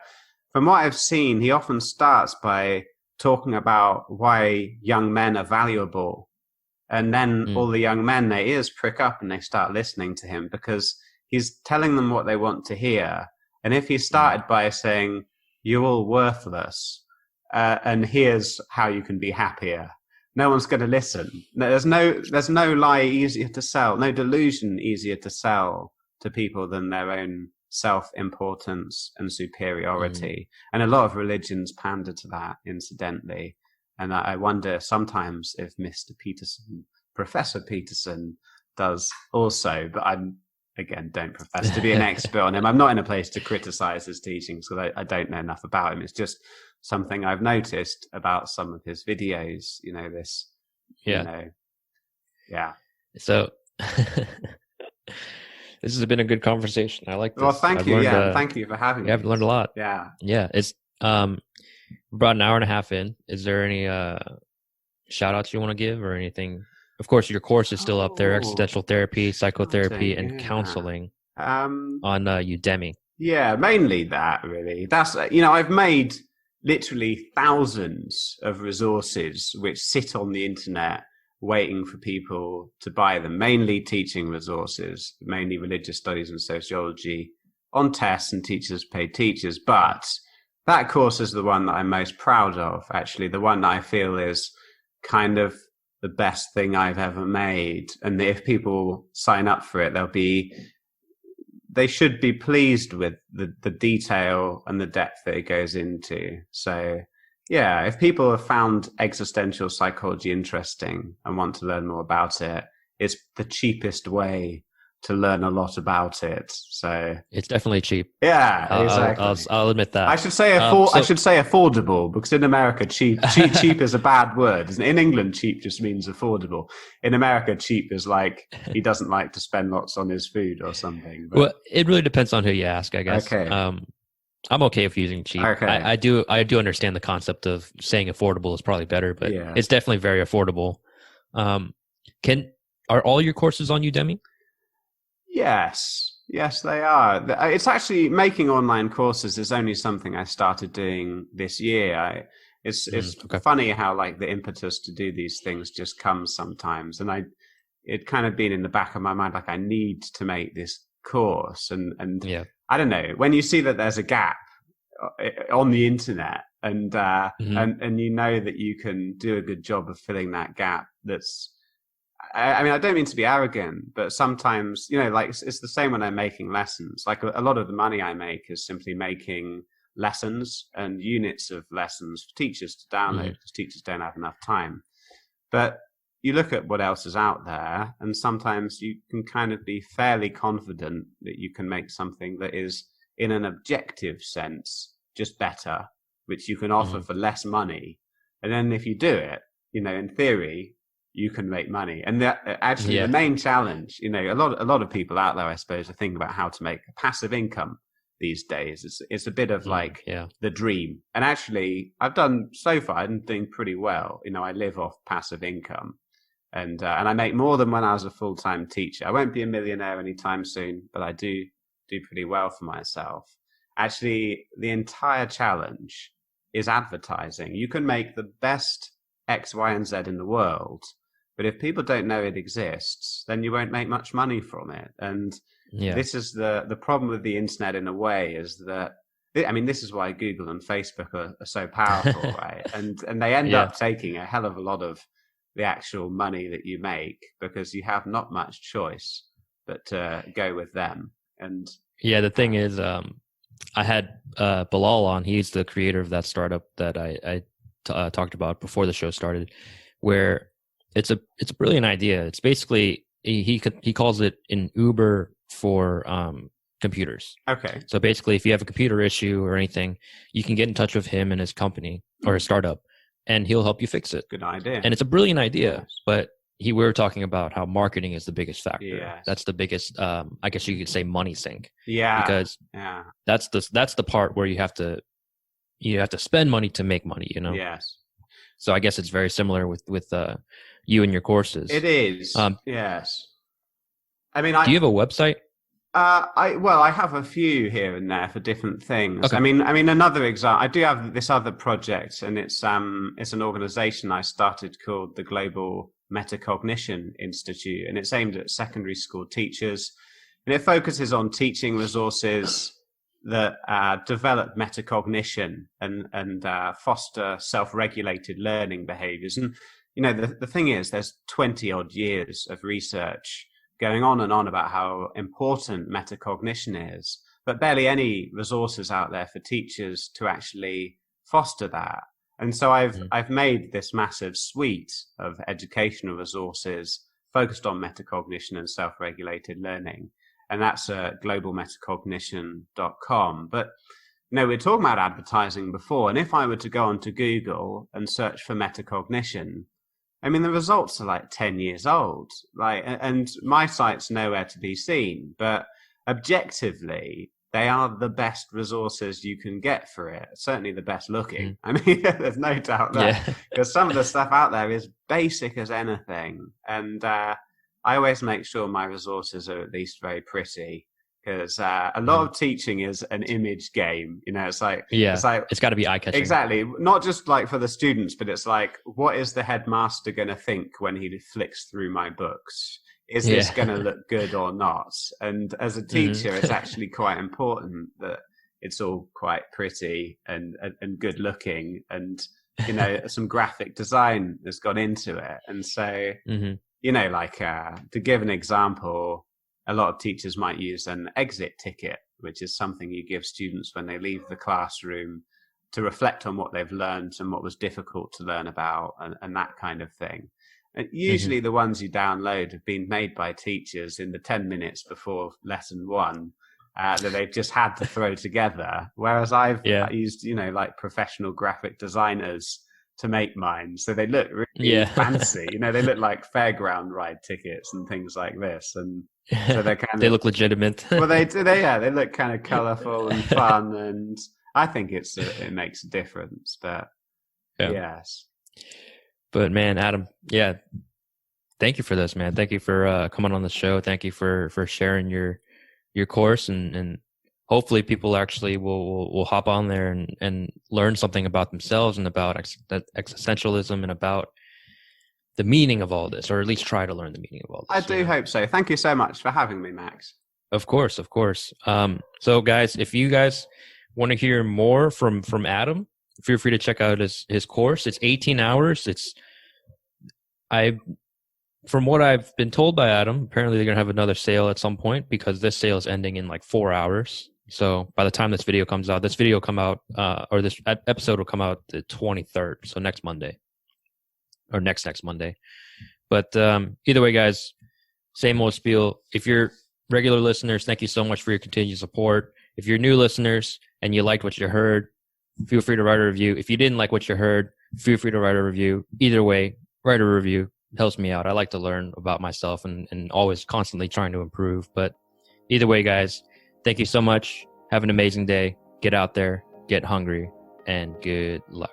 from what I've seen, he often starts by talking about why young men are valuable. And then all the young men, their ears prick up and they start listening to him because he's telling them what they want to hear. And if he started by saying, "You're all worthless, and here's how you can be happier," no one's going to listen. No, there's no lie easier to sell, no delusion easier to sell to people than their own self-importance and superiority. And a lot of religions pander to that, incidentally. And I wonder sometimes if Professor Peterson does also, but again, don't profess to be an expert on him. I'm not in a place to criticize his teachings because I don't know enough about him. It's just something I've noticed about some of his videos, So this has been a good conversation. I like this. Well, thank you. Thank you for having me. I've learned a lot. Yeah. It's about an hour and a half in. Is there any shout outs you want to give or anything? Of course, your course is still up there: Existential Therapy, Psychotherapy, and Counseling on Udemy. Yeah, mainly that, really. That's, I've made literally thousands of resources which sit on the internet waiting for people to buy them, mainly teaching resources, mainly religious studies and sociology on tests and teachers paid teachers. But that course is the one that I'm most proud of, actually, the one that I feel is kind of the best thing I've ever made. And if people sign up for it, they should be pleased with the detail and the depth that it goes into. So yeah, if people have found existential psychology interesting and want to learn more about it, it's the cheapest way to learn a lot about it. So it's definitely cheap. Yeah, exactly. I'll admit that. I should say I should say affordable, because in America, cheap is a bad word. In England, cheap just means affordable. In America, cheap is like he doesn't like to spend lots on his food or something. But... Well, it really depends on who you ask, I guess. Okay. I'm okay with using cheap. Okay. I do understand the concept of saying affordable is probably better, but it's definitely very affordable. Are all your courses on Udemy? Yes, they are. It's actually, making online courses is only something I started doing this year. It's funny how like the impetus to do these things just comes sometimes, and it kind of been in the back of my mind, like I need to make this course, and I don't know, when you see that there's a gap on the internet, and and you know that you can do a good job of filling that gap. I mean, I don't mean to be arrogant, but sometimes, like it's the same when I'm making lessons. Like a lot of the money I make is simply making lessons and units of lessons for teachers to download, because teachers don't have enough time. But you look at what else is out there, and sometimes you can kind of be fairly confident that you can make something that is, in an objective sense, just better, which you can offer for less money. And then if you do it, in theory, you can make money. And the main challenge, a lot of people out there, I suppose, are thinking about how to make a passive income these days. It's a bit of like the dream. And actually, I've done so far, I'm doing pretty well. I live off passive income, and I make more than when I was a full-time teacher. I won't be a millionaire anytime soon, but I do pretty well for myself. Actually, the entire challenge is advertising. You can make the best X, Y, and Z in the world, but if people don't know it exists, then you won't make much money from it. And this is the problem with the internet, in a way, is that, I mean, this is why Google and Facebook are so powerful, right? And they end up taking a hell of a lot of the actual money that you make, because you have not much choice but to go with them. And the thing is, I had Bilal on. He's the creator of that startup that I talked about before the show started, where it's a brilliant idea. It's basically he calls it an Uber for computers. Okay. So basically, if you have a computer issue or anything, you can get in touch with him and his company or his startup, and he'll help you fix it. Good idea. And it's a brilliant idea, but we were talking about how marketing is the biggest factor. Yes. That's the biggest, I guess you could say, money sink. Yeah. Because that's the part where you have to spend money to make money. Yes. So I guess it's very similar with you and your courses. It is. Yes. I mean, do you have a website? I have a few here and there for different things. Okay. I mean, another example. I do have this other project, and it's an organization I started called the Global Metacognition Institute, and it's aimed at secondary school teachers. And it focuses on teaching resources that develop metacognition and foster self-regulated learning behaviors. And, the thing is, there's 20 odd years of research going on and on about how important metacognition is, but barely any resources out there for teachers to actually foster that. And so I've made this massive suite of educational resources focused on metacognition and self-regulated learning. And that's globalmetacognition.com. But we're talking about advertising before. And if I were to go onto Google and search for metacognition, I mean, the results are like 10 years old, and my site's nowhere to be seen. But objectively, they are the best resources you can get for it. Certainly the best looking. I mean, there's no doubt there. Because some of the stuff out there is basic as anything. And I always make sure my resources are at least very pretty. Because a lot of teaching is an image game. It's like it's got to be eye-catching. Exactly. Not just like for the students, but it's like, what is the headmaster going to think when he flicks through my books? Is this going to look good or not? And as a teacher, it's actually quite important that it's all quite pretty and good looking, and some graphic design has gone into it. And so to give an example, a lot of teachers might use an exit ticket, which is something you give students when they leave the classroom to reflect on what they've learned and what was difficult to learn about, and that kind of thing. And usually the ones you download have been made by teachers in the 10 minutes before lesson one that they've just had to throw together. Whereas I've used, professional graphic designers to make mine. So they look really fancy. They look like fairground ride tickets and things like this. And so they're they look legitimate. Well, they look kind of colorful and fun. And I think it makes a difference. But yes. But man, Adam, thank you for this, man. Thank you for coming on the show. Thank you for sharing your course, and hopefully people actually will hop on there and learn something about themselves and about existentialism and about the meaning of all this, or at least try to learn the meaning of all this. I do hope so. Thank you so much for having me, Max. Of course. So guys, if you guys want to hear more from Adam, feel free to check out his course. It's 18 hours. From what I've been told by Adam, apparently they're going to have another sale at some point, because this sale is ending in like 4 hours. So by the time this video comes out, this episode will come out the 23rd. So next Monday, or next Monday. But either way, guys, same old spiel. If you're regular listeners, thank you so much for your continued support. If you're new listeners and you liked what you heard, feel free to write a review. If you didn't like what you heard, feel free to write a review. Either way, write a review. It helps me out. I like to learn about myself and always constantly trying to improve. But either way, guys, thank you so much. Have an amazing day. Get out there, get hungry, and good luck.